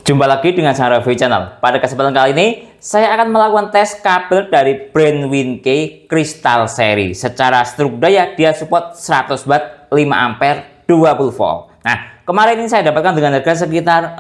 Jumpa lagi dengan saya Review Channel. Pada kesempatan kali ini, saya akan melakukan tes kabel dari brand WinKey Crystal Seri. Secara struk daya, dia support 100 watt, 5 ampere, 20 volt. Nah, kemarin ini saya dapatkan dengan harga sekitar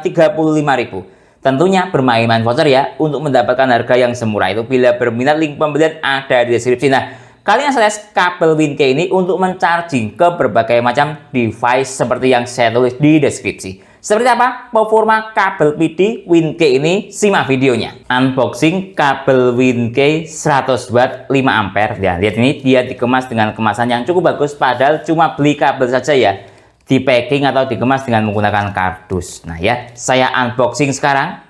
35.000. Tentunya bermain-main voucher ya, untuk mendapatkan harga yang semurah itu. Bila berminat, link pembelian ada di deskripsi. Nah, kali ini saya tes kabel WinKey ini untuk mencharging ke berbagai macam device seperti yang saya tulis di deskripsi. Seperti apa performa kabel PD WinKey ini? Simak videonya. Unboxing kabel WinKey 100 watt 5 ampere. Ya, lihat ini dia dikemas dengan kemasan yang cukup bagus, padahal cuma beli kabel saja ya. Di packing atau dikemas dengan menggunakan kardus. Nah ya, saya unboxing sekarang.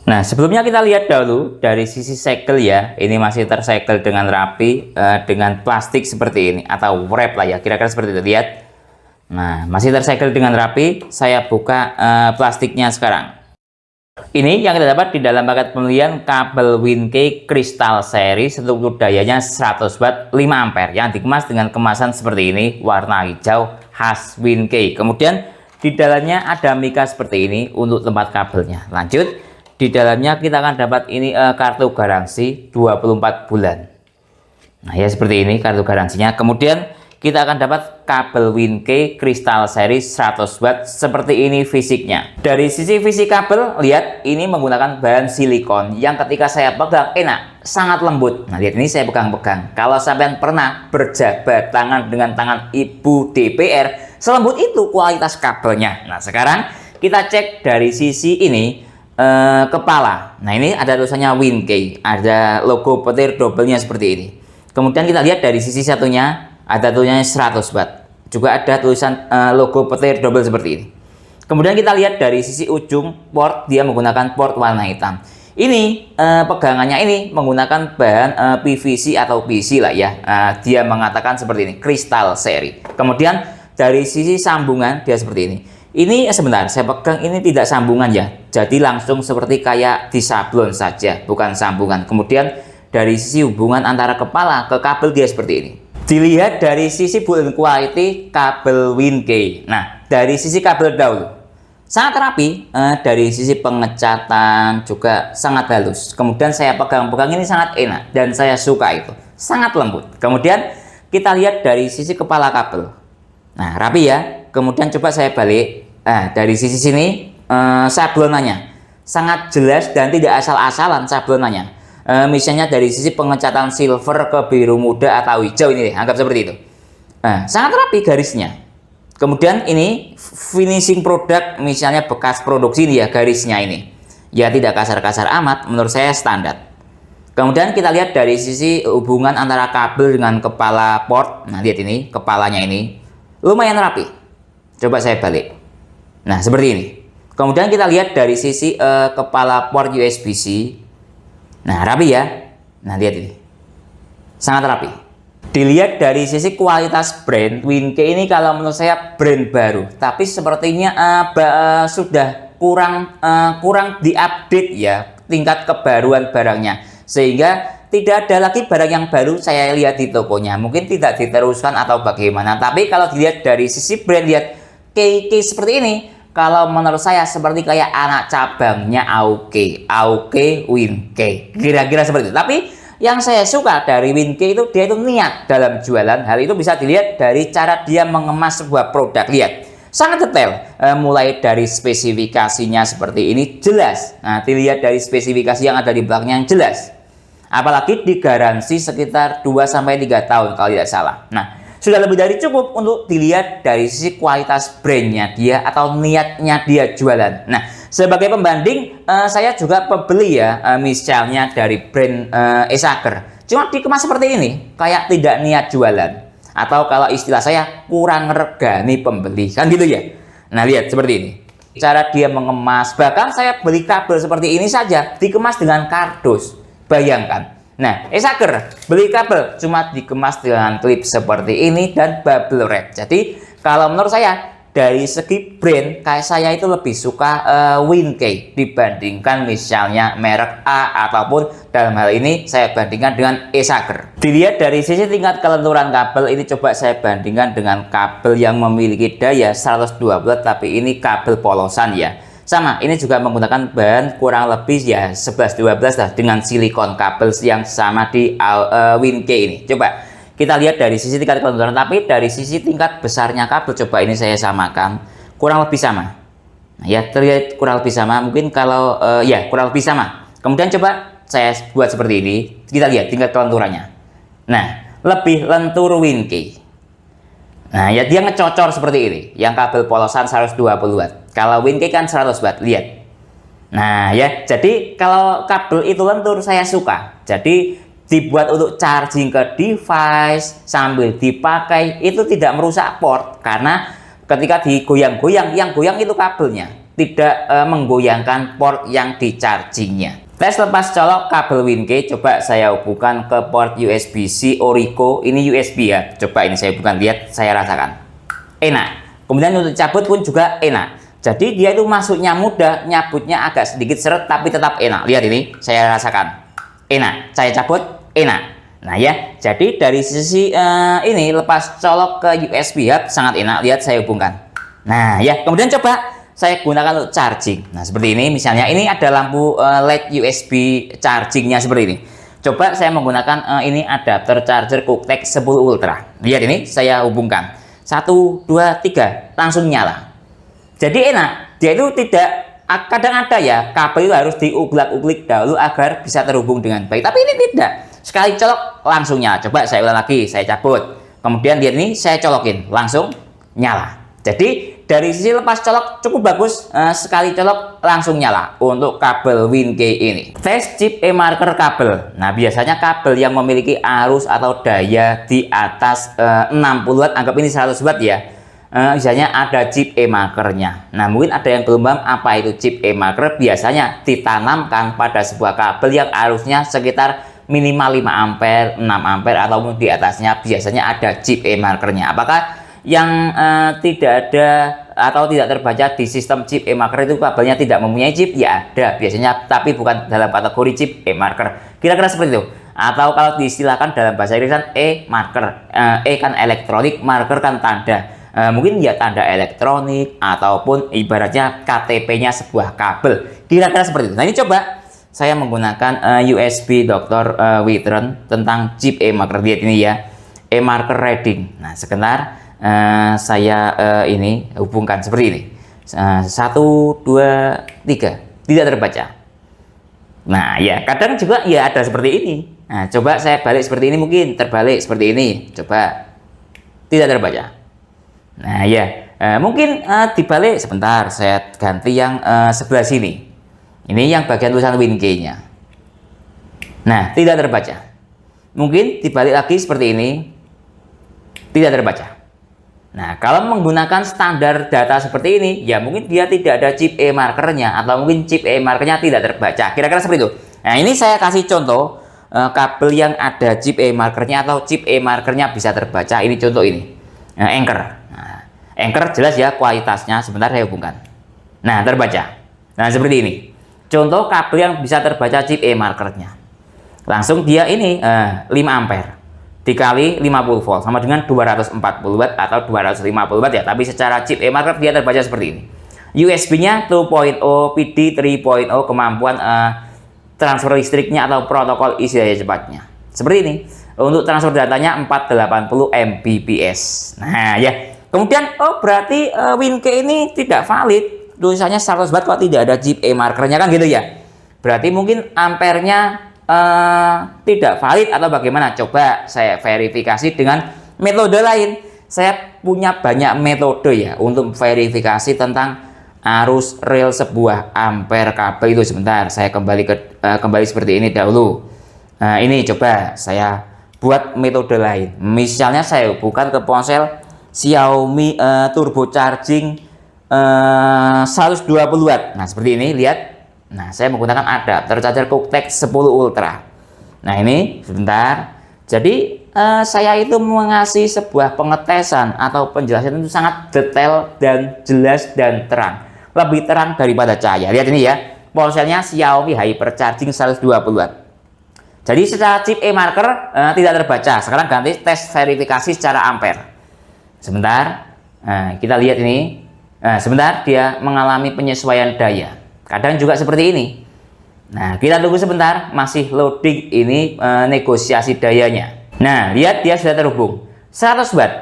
Nah, sebelumnya kita lihat dahulu dari sisi segel ya. Ini masih tersegel dengan rapi dengan plastik seperti ini atau wrap lah ya, kira-kira seperti itu. Lihat. Nah, masih tersegel dengan rapi. Saya buka plastiknya sekarang. Ini yang kita dapat di dalam paket pembelian kabel WinKey Crystal Seri, struktur dayanya 100 watt 5 ampere yang dikemas dengan kemasan seperti ini, warna hijau khas WinKey. Kemudian di dalamnya ada mika seperti ini untuk tempat kabelnya. Lanjut, di dalamnya kita akan dapat ini kartu garansi 24 bulan. Nah ya, seperti ini kartu garansinya. Kemudian kita akan dapat kabel WinKey Crystal Seri 100 watt seperti ini fisiknya. Dari sisi fisik kabel, lihat ini menggunakan bahan silikon yang ketika saya pegang enak, sangat lembut. Nah lihat ini saya pegang-pegang. Kalau sampean pernah berjabat tangan dengan tangan ibu DPR, selembut itu kualitas kabelnya. Nah sekarang kita cek dari sisi ini kepala. Nah ini ada tulisannya WinKey, ada logo petir double-nya seperti ini. Kemudian kita lihat dari sisi satunya ada tulisannya 100 watt. Juga ada tulisan logo petir double seperti ini. Kemudian kita lihat dari sisi ujung port, dia menggunakan port warna hitam. Ini pegangannya ini menggunakan bahan PVC atau PC lah ya. Dia mengatakan seperti ini, Crystal Seri. Kemudian dari sisi sambungan dia seperti ini. Ini sebentar, saya pegang ini tidak sambungan ya. Jadi langsung seperti kayak disablon saja, bukan sambungan. Kemudian dari sisi hubungan antara kepala ke kabel dia seperti ini. Dilihat dari sisi build quality kabel WinKey. Nah, dari sisi kabel dahulu sangat rapi, dari sisi pengecatan juga sangat halus. Kemudian saya pegang-pegang ini sangat enak dan saya suka itu, sangat lembut. Kemudian kita lihat dari sisi kepala kabel. Nah, rapi ya. Kemudian coba saya balik. Nah, dari sisi sini sablonannya sangat jelas dan tidak asal-asalan sablonannya. Misalnya dari sisi pengecatan silver ke biru muda atau hijau ini deh, anggap seperti itu. Nah, sangat rapi garisnya. Kemudian ini finishing produk, misalnya bekas produksi ini ya, garisnya ini ya tidak kasar-kasar amat, menurut saya standar. Kemudian kita lihat dari sisi hubungan antara kabel dengan kepala port. Nah lihat ini kepalanya ini lumayan rapi. Coba saya balik. Nah seperti ini. Kemudian kita lihat dari sisi kepala port USB-C. Nah rapi ya. Nah lihat ini, sangat rapi. Dilihat dari sisi kualitas brand, WinKey ini kalau menurut saya brand baru, tapi sepertinya sudah kurang diupdate ya tingkat kebaruan barangnya, sehingga tidak ada lagi barang yang baru saya lihat di tokonya. Mungkin tidak diteruskan atau bagaimana, tapi kalau dilihat dari sisi brand, lihat key seperti ini. Kalau menurut saya seperti kayak anak cabangnya AOK WinKey, kira-kira seperti itu. Tapi yang saya suka dari WinKey itu dia itu niat dalam jualan. Hal itu bisa dilihat dari cara dia mengemas sebuah produk. Lihat, sangat detail. Mulai dari spesifikasinya seperti ini jelas. Nah, dilihat dari spesifikasi yang ada di belakangnya yang jelas. Apalagi digaransi sekitar 2-3 tahun kalau tidak salah. Nah, sudah lebih dari cukup untuk dilihat dari sisi kualitas brandnya dia atau niatnya dia jualan. Nah, sebagai pembanding, saya juga pembeli ya, misalnya dari brand Esager. Cuma dikemas seperti ini, kayak tidak niat jualan. Atau kalau istilah saya, kurang regani pembeli. Kan gitu ya? Nah, lihat seperti ini. Cara dia mengemas, bahkan saya beli kabel seperti ini saja, dikemas dengan kardus. Bayangkan. Nah, Esager beli kabel cuma dikemas dengan klip seperti ini dan bubble wrap. Jadi kalau menurut saya dari segi brand, kayak saya itu lebih suka Winkey dibandingkan misalnya merek A, ataupun dalam hal ini saya bandingkan dengan Esager. Dilihat dari sisi tingkat kelenturan kabel, ini coba saya bandingkan dengan kabel yang memiliki daya 120 watt, tapi ini kabel polosan ya. Sama, ini juga menggunakan bahan kurang lebih ya 11-12 lah, dengan silikon kabel yang sama di Winkey ini. Coba kita lihat dari sisi tingkat kelenturan, tapi dari sisi tingkat besarnya kabel, coba ini saya samakan, kurang lebih sama. Nah, ya terlihat kurang lebih sama, mungkin kalau ya kurang lebih sama. Kemudian coba saya buat seperti ini, kita lihat tingkat kelenturannya. Nah, lebih lentur Winkey. Nah, ya dia ngecocor seperti ini, yang kabel polosan 120 watt. Kalau Winkey kan 100 watt, lihat. Nah, ya jadi kalau kabel itu lentur saya suka. Jadi dibuat untuk charging ke device sambil dipakai itu tidak merusak port, karena ketika digoyang-goyang, yang goyang itu kabelnya, tidak menggoyangkan port yang di chargingnya. Tes lepas colok kabel Winkey, coba saya hubungkan ke port USB-C Orico. Ini USB ya, coba ini saya hubungkan, lihat, saya rasakan enak. Kemudian untuk cabut pun juga enak. Jadi dia itu masuknya mudah, nyabutnya agak sedikit seret, tapi tetap enak. Lihat ini, saya rasakan enak, saya cabut enak. Nah ya, jadi dari sisi ini lepas colok ke USB hub sangat enak. Lihat, saya hubungkan. Nah ya, kemudian coba saya gunakan untuk charging. Nah seperti ini, misalnya ini ada lampu LED USB chargingnya seperti ini. Coba saya menggunakan ini adapter charger QuickTech 10 Ultra. Lihat ini, saya hubungkan 1, 2, 3, langsung nyala. Jadi enak, dia itu tidak, kadang ada ya kabel itu harus diuglak-uglik dahulu agar bisa terhubung dengan baik, tapi ini tidak, sekali colok langsung nyala. Coba saya ulang lagi, saya cabut, kemudian dia ini saya colokin, langsung nyala. Jadi dari sisi lepas colok cukup bagus, sekali colok langsung nyala untuk kabel Winkey ini. Tes chip e-marker kabel. Nah biasanya kabel yang memiliki arus atau daya di atas 60 watt, anggap ini 100 watt ya, misalnya ada chip e-markernya. Nah mungkin ada yang belum paham apa itu chip e-marker. Biasanya ditanamkan pada sebuah kabel yang arusnya sekitar minimal 5 ampere, 6 ampere, ataupun di atasnya biasanya ada chip e-markernya. Apakah yang tidak ada atau tidak terbaca di sistem chip e-marker itu kabelnya tidak mempunyai chip? Ya ada biasanya, tapi bukan dalam kategori chip e-marker. Kira-kira seperti itu. Atau kalau diistilahkan dalam bahasa Inggris kan e-marker, kan elektronik, marker kan tanda. Mungkin ya tanda elektronik, ataupun ibaratnya KTP-nya sebuah kabel. Kira-kira seperti itu. Nah ini coba saya menggunakan USB Dr. Witron tentang chip e-marker. Lihat ini ya, e-marker reading. Nah sebentar, saya ini hubungkan seperti ini. 1, 2, 3, tidak terbaca. Nah ya kadang juga ya ada seperti ini. Nah coba saya balik seperti ini, mungkin terbalik seperti ini. Coba, tidak terbaca. Nah ya, mungkin dibalik, sebentar saya ganti yang sebelah sini. Ini yang bagian tulisan Winkey-nya. Nah tidak terbaca. Mungkin dibalik lagi seperti ini, tidak terbaca. Nah kalau menggunakan standar data seperti ini, ya mungkin dia tidak ada chip e-markernya, atau mungkin chip e-markernya tidak terbaca. Kira-kira seperti itu. Nah ini saya kasih contoh kabel yang ada chip e-markernya atau chip e-markernya bisa terbaca. Ini contoh ini, Anchor. Anchor jelas ya kualitasnya. Sebentar saya hubungkan. Nah terbaca. Nah seperti ini contoh kabel yang bisa terbaca chip e-markernya. Langsung dia ini 5 ampere dikali 50 volt sama dengan 240 watt atau 250 watt ya. Tapi secara chip e-marker dia terbaca seperti ini. USB-nya 2.0, PD 3.0, kemampuan transfer listriknya atau protokol isi daya cepatnya seperti ini. Untuk transfer datanya 480 Mbps. Nah ya, kemudian berarti Winkey ini tidak valid, tulisannya 100 watt kok tidak ada chip e-markernya, kan gitu ya. Berarti mungkin ampernya tidak valid atau bagaimana. Coba saya verifikasi dengan metode lain. Saya punya banyak metode ya untuk verifikasi tentang arus real sebuah ampere kabel itu. Sebentar saya kembali seperti ini dahulu. Nah ini coba saya buat metode lain. Misalnya saya hubungkan ke ponsel Xiaomi turbo charging 120 watt. Nah seperti ini, lihat. Nah saya menggunakan adapter charger QuickTech 10 Ultra. Nah ini sebentar. Jadi saya itu mengasih sebuah pengetesan atau penjelasan itu sangat detail dan jelas dan terang, lebih terang daripada cahaya. Lihat ini ya, ponselnya Xiaomi Hypercharging 120 Watt. Jadi secara chip e-marker tidak terbaca. Sekarang ganti tes verifikasi secara ampere. Sebentar, kita lihat ini. Sebentar, dia mengalami penyesuaian daya. Kadang juga seperti ini. Nah, kita tunggu sebentar, masih loading ini negosiasi dayanya. Nah, lihat dia sudah terhubung 100 Watt.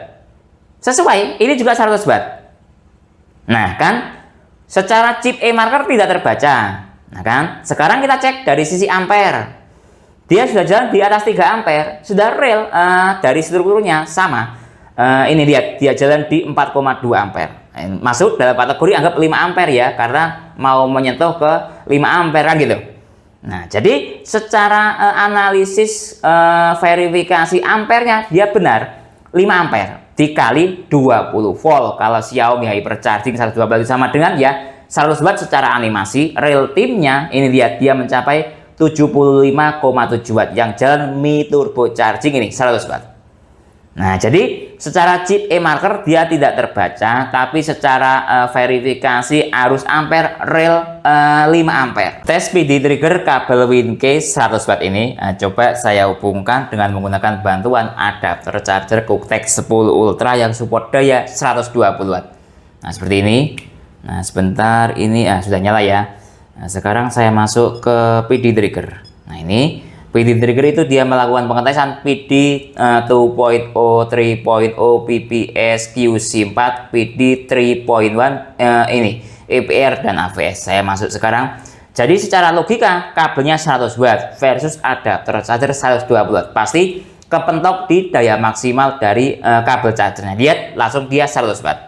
Sesuai, ini juga 100 Watt. Nah, kan secara chip e-marker tidak terbaca. Nah, kan sekarang kita cek dari sisi ampere. Dia sudah jalan di atas 3 ampere, sudah real dari strukturnya sama. Ini lihat, dia jalan di 4,2 ampere. Masuk dalam kategori anggap 5 ampere ya, karena mau menyentuh ke 5 ampere kan gitu. Nah, jadi secara analisis verifikasi ampernya dia benar 5 ampere dikali 20 volt. Kalau Xiaomi Hypercharging 120 sama dengan ya 100 Watt secara animasi. Real timnya ini lihat dia mencapai 75,7 Watt yang jalan Mi Turbo Charging ini 100 Watt. Nah, jadi secara chip e-marker dia tidak terbaca, tapi secara verifikasi arus ampere real 5 ampere. Tes PD trigger kabel WinKey 100 Watt ini coba saya hubungkan dengan menggunakan bantuan adapter charger QuickTech 10 Ultra yang support daya 120 Watt. Nah, seperti ini. Nah, sebentar ini sudah nyala ya. Nah, sekarang saya masuk ke PD trigger. Nah, ini PD trigger itu dia melakukan pengetesan PD 2.0, 3.0, PPS, QC4, PD 3.1 ini EPR dan AVS. Saya masuk sekarang. Jadi secara logika kabelnya 100 Watt versus adapter charger 120 Watt. Pasti kepentok di daya maksimal dari kabel chargernya. Lihat langsung dia 100 Watt.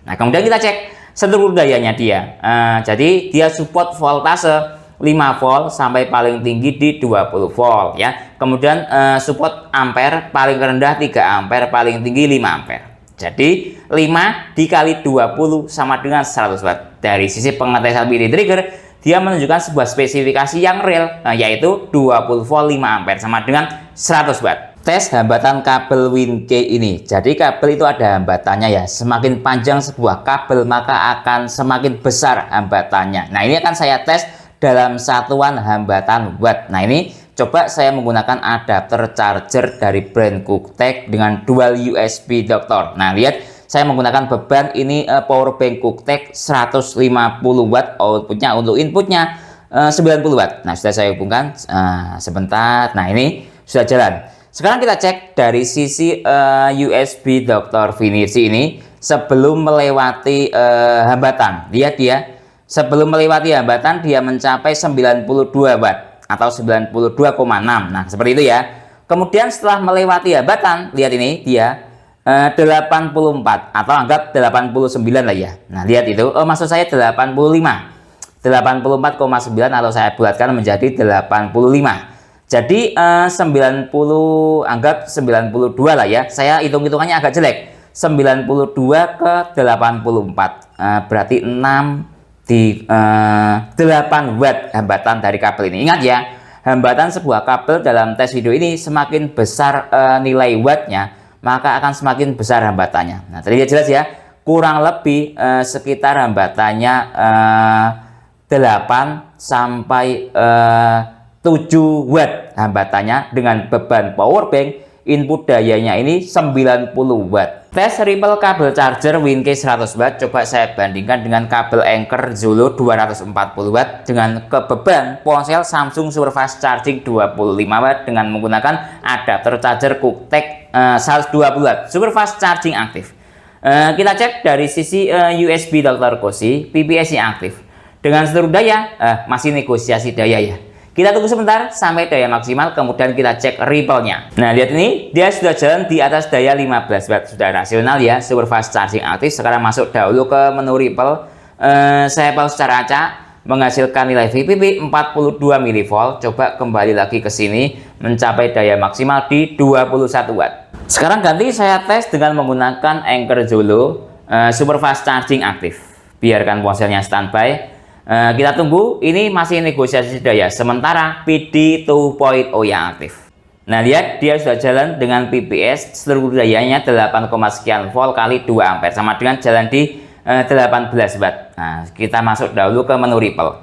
Nah, kemudian kita cek struktur dayanya dia. Jadi dia support voltase 5 volt sampai paling tinggi di 20 volt ya. Kemudian support ampere paling rendah 3 ampere, paling tinggi 5 ampere. Jadi 5 dikali 20 sama dengan 100 Watt. Dari sisi pengetesan PD trigger dia menunjukkan sebuah spesifikasi yang real, yaitu 20 volt 5 ampere sama dengan 100 Watt. Tes hambatan kabel WinKey ini. Jadi kabel itu ada hambatannya ya. Semakin panjang sebuah kabel maka akan semakin besar hambatannya. Nah, ini akan saya tes dalam satuan hambatan watt. Nah, ini coba saya menggunakan adapter charger dari brand QuickTech dengan dual USB doktor. Nah, lihat saya menggunakan beban ini power bank QuickTech 150 Watt outputnya, untuk inputnya 90 Watt. Nah, sudah saya hubungkan sebentar. Nah, ini sudah jalan. Sekarang kita cek dari sisi USB doktor finisi ini sebelum melewati hambatan. Lihat dia, sebelum melewati hambatan dia mencapai 92 Watt atau 92,6. Nah, seperti itu ya. Kemudian setelah melewati hambatan, lihat ini dia 84 atau anggap 89 lah ya. Nah, lihat itu. Maksud saya 85. 84,9 atau saya bulatkan menjadi 85. Jadi 90, anggap 92 lah ya. Saya hitung-hitungannya agak jelek. 92 ke 84. Berarti 6 di 8 Watt hambatan dari kabel ini. Ingat ya, hambatan sebuah kabel dalam tes video ini semakin besar nilai wattnya, maka akan semakin besar hambatannya. Nah, tadi jelas ya, kurang lebih sekitar hambatannya 8 sampai 7 Watt hambatannya dengan beban power bank. Input dayanya ini 90 Watt. Tes ripple kabel charger WinKey 100 Watt coba saya bandingkan dengan kabel Anker Zolo 240 Watt dengan beban ponsel Samsung Superfast Charging 25 Watt dengan menggunakan adapter charger QuickTech 120 Watt Superfast Charging aktif. Kita cek dari sisi USB Dr. Cozy, PPS-nya aktif. Dengan seluruh daya masih negosiasi daya ya. Kita tunggu sebentar sampai daya maksimal, kemudian kita cek ripple-nya. Nah, lihat ini, dia sudah jalan di atas daya 15 Watt. Sudah rasional ya, Superfast Charging aktif. Sekarang masuk dahulu ke menu ripple. Saya pause secara acak, menghasilkan nilai VPP 42 mV. Coba kembali lagi ke sini, mencapai daya maksimal di 21 Watt. Sekarang ganti saya tes dengan menggunakan Anker Zolo Superfast Charging aktif. Biarkan ponselnya standby. Kita tunggu, ini masih negosiasi daya sementara PD 2.0 yang aktif. Nah, lihat dia sudah jalan dengan PPS seluruh dayanya 8, sekian volt kali 2 ampere sama dengan jalan di 18 watt. Nah, kita masuk dahulu ke menu Ripple.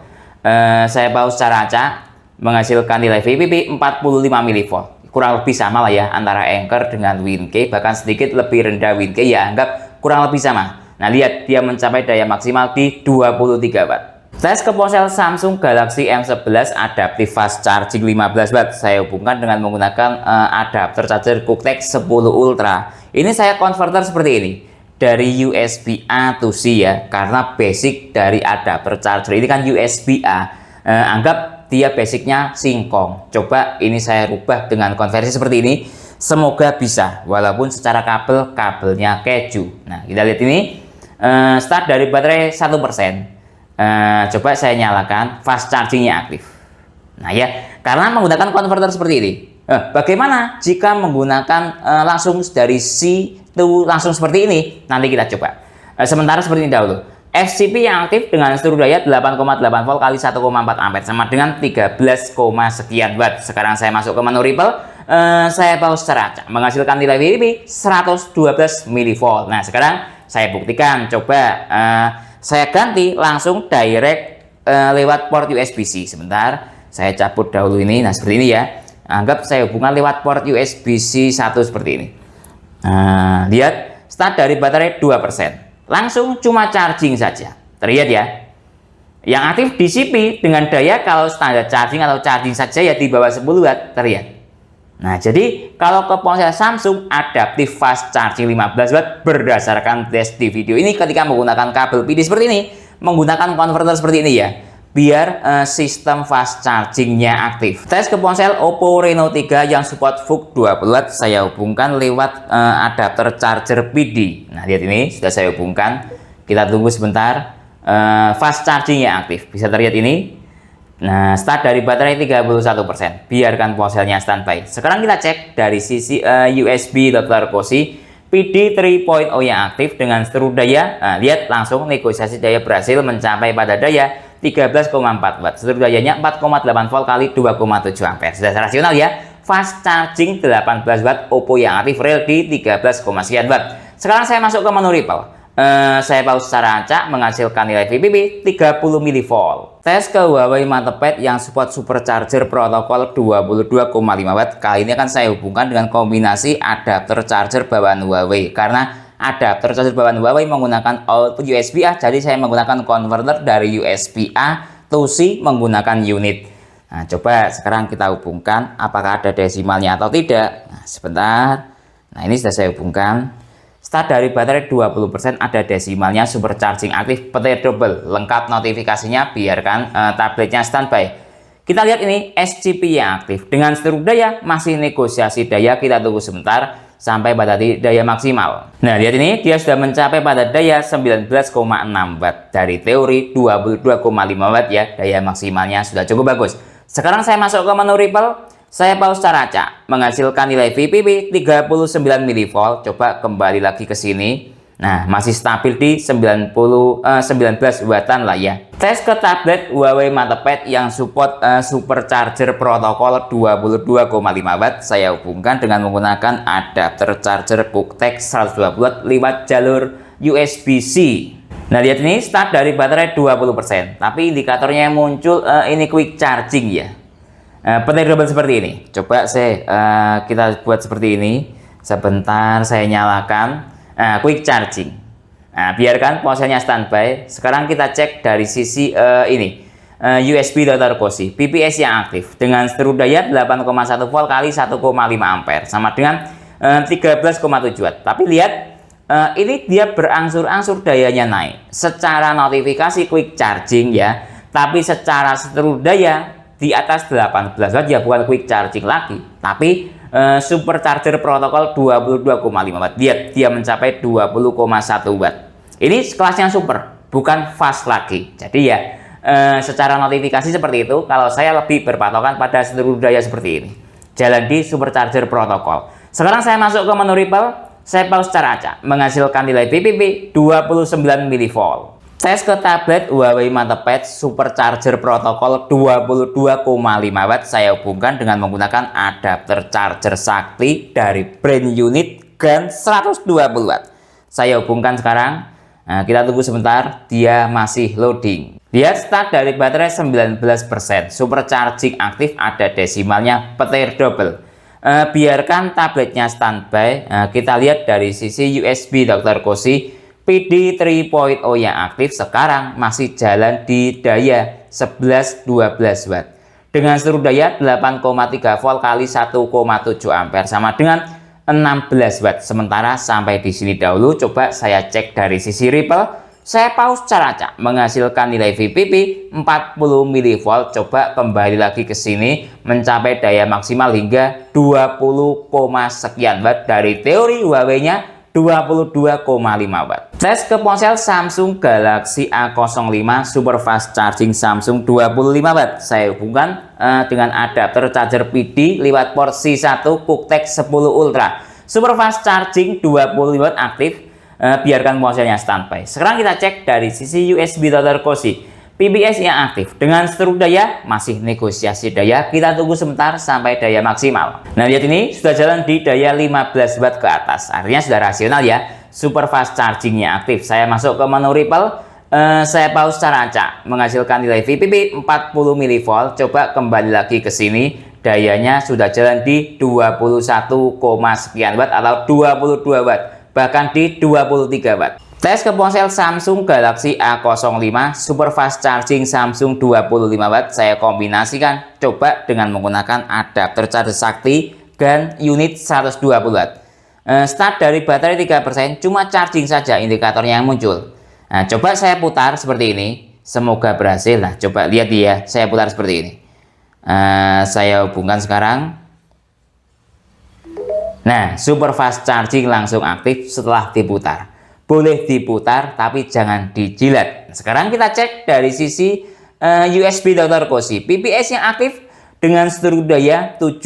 Saya pause secara acak, menghasilkan nilai VPP 45 mV. Kurang lebih sama lah ya antara Anker dengan WinK, bahkan sedikit lebih rendah WinK, ya anggap kurang lebih sama. Nah, lihat dia mencapai daya maksimal di 23 watt. Tes ke ponsel Samsung Galaxy M11 Adaptive Fast Charging 15 watt. Saya hubungkan dengan menggunakan adapter charger QuickTech 10 Ultra. Ini saya converter seperti ini. Dari USB A to C ya, karena basic dari adapter charger ini kan USB A. Anggap dia basicnya singkong. Coba ini saya rubah dengan konversi seperti ini. Semoga bisa, walaupun secara kabelnya keju. Nah, kita lihat ini start dari baterai 1%. Coba saya nyalakan, fast chargingnya aktif. Nah ya, karena menggunakan konverter seperti ini. Bagaimana jika menggunakan langsung dari C to langsung seperti ini? Nanti kita coba. Sementara seperti ini dahulu. FCP yang aktif dengan seluruh daya 8,8 volt kali 1,4 ampere sama dengan 13, sekian watt. Sekarang saya masuk ke menu Ripple. Saya pause secara acak, menghasilkan nilai VPP 112 mV. Nah, sekarang saya buktikan. Coba saya ganti langsung direct lewat port USB-C. Sebentar, saya cabut dahulu ini. Nah, seperti ini ya. Anggap saya hubungkan lewat port USB-C 1 seperti ini. Nah, lihat start dari baterai 2%. Langsung cuma charging saja. Terlihat ya. Yang aktif DCP dengan daya kalau standar charging atau charging saja ya di bawah 10 watt. Terlihat. Nah, jadi kalau ke ponsel Samsung Adaptive Fast Charging 15 watt berdasarkan tes di video ini ketika menggunakan kabel PD seperti ini, menggunakan konverter seperti ini ya, biar sistem fast chargingnya aktif. Tes ke ponsel Oppo Reno 3 yang support VOOC 20 watt, saya hubungkan lewat adapter charger PD. Nah, lihat ini sudah saya hubungkan. Kita tunggu sebentar, fast chargingnya aktif. Bisa terlihat ini. Nah, start dari baterai 31%. Biarkan ponselnya standby. Sekarang kita cek dari sisi USB Dr. Cozy PD 3.0 yang aktif dengan seluruh daya. Nah, lihat langsung negosiasi daya berhasil mencapai pada daya 13,4 watt. Seluruh dayanya 4,8 volt kali 2,7 ampere. Sudah rasional ya. Fast charging 18 watt Oppo yang aktif real di 13, sekian watt. Sekarang saya masuk ke menu Ripple. Saya pause secara acak, menghasilkan nilai VPP 30 mV. Tes ke Huawei MatePad yang support supercharger protokol 22,5 watt. Kali ini akan saya hubungkan dengan kombinasi adapter charger bawaan Huawei. Karena adapter charger bawaan Huawei menggunakan output USB A, jadi saya menggunakan konverter dari USB A to C menggunakan unit. Nah, coba sekarang kita hubungkan apakah ada desimalnya atau tidak. Nah, sebentar. Nah, ini sudah saya hubungkan. Start dari baterai 20%, ada desimalnya, supercharging aktif, petir double, lengkap notifikasinya, biarkan tabletnya standby. Kita lihat ini SCP yang aktif dengan seluruh daya, masih negosiasi daya, kita tunggu sebentar sampai pada daya maksimal. Nah, lihat ini dia sudah mencapai pada daya 19,6 watt. Dari teori 22,5 watt ya, daya maksimalnya sudah cukup bagus. Sekarang saya masuk ke menu Ripple. Saya pause secara acak, menghasilkan nilai VPP 39 mV. Coba kembali lagi ke sini. Nah, masih stabil di 19 wattan lah ya. Tes ke tablet Huawei MatePad yang support supercharger protokol 22,5 watt. Saya hubungkan dengan menggunakan adapter charger QuickTech 120 watt lewat jalur USB-C. Nah, lihat ini start dari baterai 20%. Tapi indikatornya yang muncul ini quick charging ya. Petir double seperti ini. Coba kita buat seperti ini. Sebentar saya nyalakan. Quick charging. Nah, biarkan ponselnya standby. Sekarang kita cek dari sisi USB Dr. Cozy. PPS yang aktif dengan seluruh daya 8,1 volt kali 1,5 ampere sama dengan 13,7 watt. Tapi lihat ini dia berangsur-angsur dayanya naik. Secara notifikasi quick charging ya. Tapi secara seluruh daya di atas 18 watt ya, bukan quick charging lagi, tapi supercharger protokol 22,5 watt. Dia mencapai 20,1 watt. Ini kelasnya super, bukan fast lagi. Jadi ya secara notifikasi seperti itu. Kalau saya lebih berpatokan pada seluruh daya seperti ini, jalan di supercharger protokol. Sekarang saya masuk ke menu Ripple. Saya pause secara acak, menghasilkan nilai VPP 29 mV. Tes ke tablet Huawei MatePad Supercharger protokol 22,5 watt saya hubungkan dengan menggunakan adapter charger sakti dari brand unit GAN 120 watt. Saya hubungkan sekarang. Nah, kita tunggu sebentar, dia masih loading. Dia start dari baterai 19%, supercharging aktif, ada desimalnya petir double. Biarkan tabletnya standby. Kita lihat dari sisi USB Dr. Koshi PD 3.0 yang aktif sekarang masih jalan di daya 11-12 watt dengan seluruh daya 8,3 volt kali 1,7 ampere sama dengan 16 watt. Sementara sampai di sini dahulu, coba saya cek dari sisi Ripple. Saya pause cara acak menghasilkan nilai VPP 40 mV. Coba kembali lagi ke sini mencapai daya maksimal hingga 20, sekian watt. Dari teori Huawei-nya 22,5 watt. Tes ke ponsel Samsung Galaxy A05 super fast charging Samsung 25 watt. Saya hubungkan dengan adapter charger PD lewat port C1 QuickTech 10 Ultra. Super fast charging 25 watt aktif. Biarkan ponselnya standby. Sekarang kita cek dari sisi USB Dr. Koshi. PBS yang aktif dengan seluruh daya masih negosiasi daya. Kita tunggu sebentar sampai daya maksimal. Nah, lihat ini sudah jalan di daya 15 watt ke atas, artinya sudah rasional ya. Super fast chargingnya aktif. Saya masuk ke menu Ripple. Saya pause cara acak menghasilkan nilai VPP 40 mV. Coba kembali lagi ke sini, dayanya sudah jalan di 21, sekian watt atau 22 watt, bahkan di 23 watt. Tes ke ponsel Samsung Galaxy A05 super fast charging Samsung 25 watt saya kombinasikan coba dengan menggunakan adapter charger sakti GAN unit 120 watt. Start dari baterai 3%, cuma charging saja indikatornya yang muncul. Nah, coba saya putar seperti ini, semoga berhasil. Nah, coba lihat ya, saya putar seperti ini. Saya hubungkan sekarang. Nah, super fast charging langsung aktif setelah diputar. Boleh diputar tapi jangan dijilat. Sekarang kita cek dari sisi USB Dr. Koshi. PPS yang aktif dengan seluruh daya 7,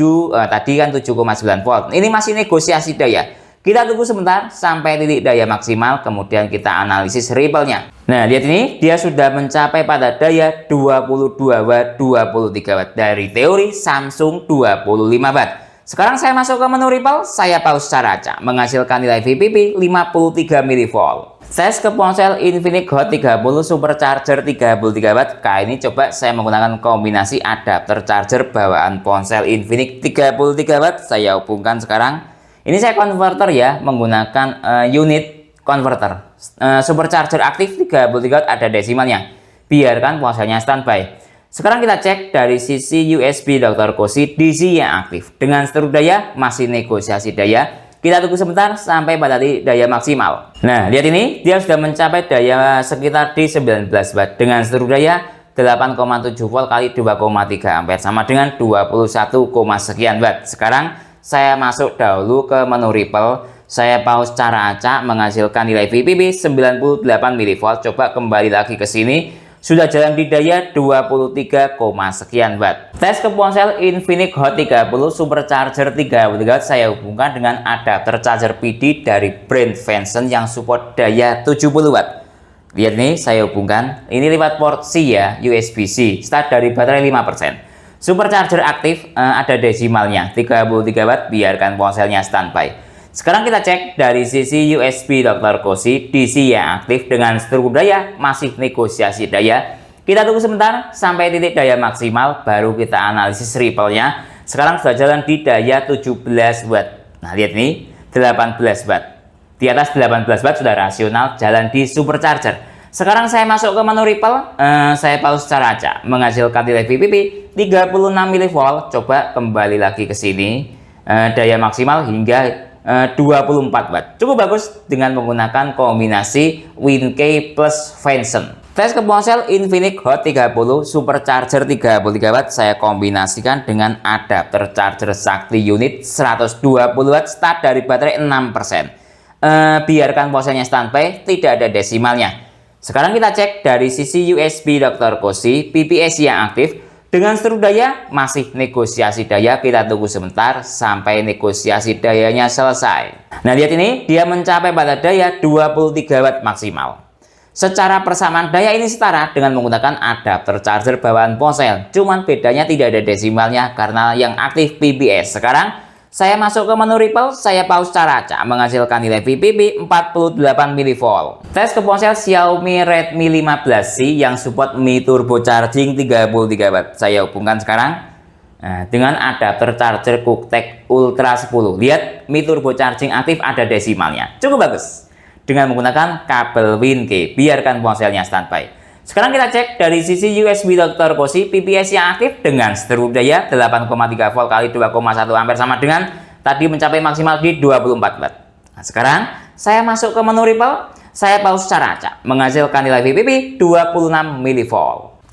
tadi kan 7,9 volt. Ini masih negosiasi daya. Kita tunggu sebentar sampai titik daya maksimal, kemudian kita analisis Ripple-nya. Nah, lihat ini, dia sudah mencapai pada daya 22 watt, 23 watt. Dari teori Samsung 25 watt. Sekarang saya masuk ke menu Ripple, saya pause cara acak menghasilkan nilai VPP 53 mV. Tes ke ponsel Infinix Hot 30 supercharger 33 watt. Kali ini coba saya menggunakan kombinasi adapter charger bawaan ponsel Infinix 33 watt. Saya hubungkan sekarang. Ini saya converter ya, menggunakan unit converter. Supercharger aktif 33 watt, ada desimalnya. Biarkan ponselnya standby. Sekarang kita cek dari sisi USB Dr. Koshi DC yang aktif dengan seluruh daya masih negosiasi daya. Kita tunggu sebentar sampai pada daya maksimal. Nah, lihat ini, dia sudah mencapai daya sekitar di 19 watt dengan seluruh daya 8,7 volt kali 2,3 ampere sama dengan 21, sekian watt. Sekarang saya masuk dahulu ke menu Ripple. Saya pause cara acak menghasilkan nilai VPP 98 mV. Coba kembali lagi ke sini. Sudah jalan di daya 23, sekian watt. Tes ke ponsel Infinix Hot 30 supercharger 33 watt saya hubungkan dengan adapter charger PD dari brand Venson yang support daya 70 watt. Lihat nih, saya hubungkan. Ini lewat port C ya, USB-C. Start dari baterai 5%. Supercharger aktif, ada desimalnya 33 watt, biarkan ponselnya standby. Sekarang kita cek dari sisi USB Dr. Koshi DC yang aktif dengan seluruh daya masih negosiasi daya. Kita tunggu sebentar sampai titik daya maksimal baru kita analisis Ripple-nya. Sekarang sudah jalan di daya 17 watt. Nah, lihat nih, 18 watt. Di atas 18 watt sudah rasional jalan di supercharger. Sekarang saya masuk ke menu Ripple, saya pause cara acak menghasilkan nilai VPP 36 mV. Coba kembali lagi ke sini. Daya maksimal hingga 24 watt. Cukup bagus dengan menggunakan kombinasi WinK plus Venson. Tes ke ponsel Infinix Hot 30 supercharger 33 watt saya kombinasikan dengan adapter charger sakti unit 120 watt start dari baterai 6%. Biarkan ponselnya standby, tidak ada desimalnya. Sekarang kita cek dari sisi USB Dr. Koshi PPS yang aktif dengan seluruh daya masih negosiasi daya. Kita tunggu sebentar sampai negosiasi dayanya selesai. Nah, lihat ini, dia mencapai pada daya 23 watt maksimal. Secara persamaan daya ini setara dengan menggunakan adapter charger bawaan ponsel. Cuman bedanya tidak ada desimalnya karena yang aktif PBS. Sekarang saya masuk ke menu Ripple, saya pause cara acak menghasilkan nilai VPP 48 mV. Tes ke ponsel Xiaomi Redmi 15C yang support Mi Turbo Charging 33W. Saya hubungkan sekarang. Nah, dengan adapter charger QuickTech Ultra 10. Lihat, Mi Turbo Charging aktif ada desimalnya. Cukup bagus. Dengan menggunakan kabel WinKey, biarkan ponselnya standby. Sekarang kita cek dari sisi USB Dr. Cozy, PPS yang aktif dengan seteru daya 8,3 volt kali 2,1 ampere sama dengan tadi mencapai maksimal di 24 watt. Nah, sekarang saya masuk ke menu Ripple, saya pause cara acak menghasilkan nilai VPP 26 mV.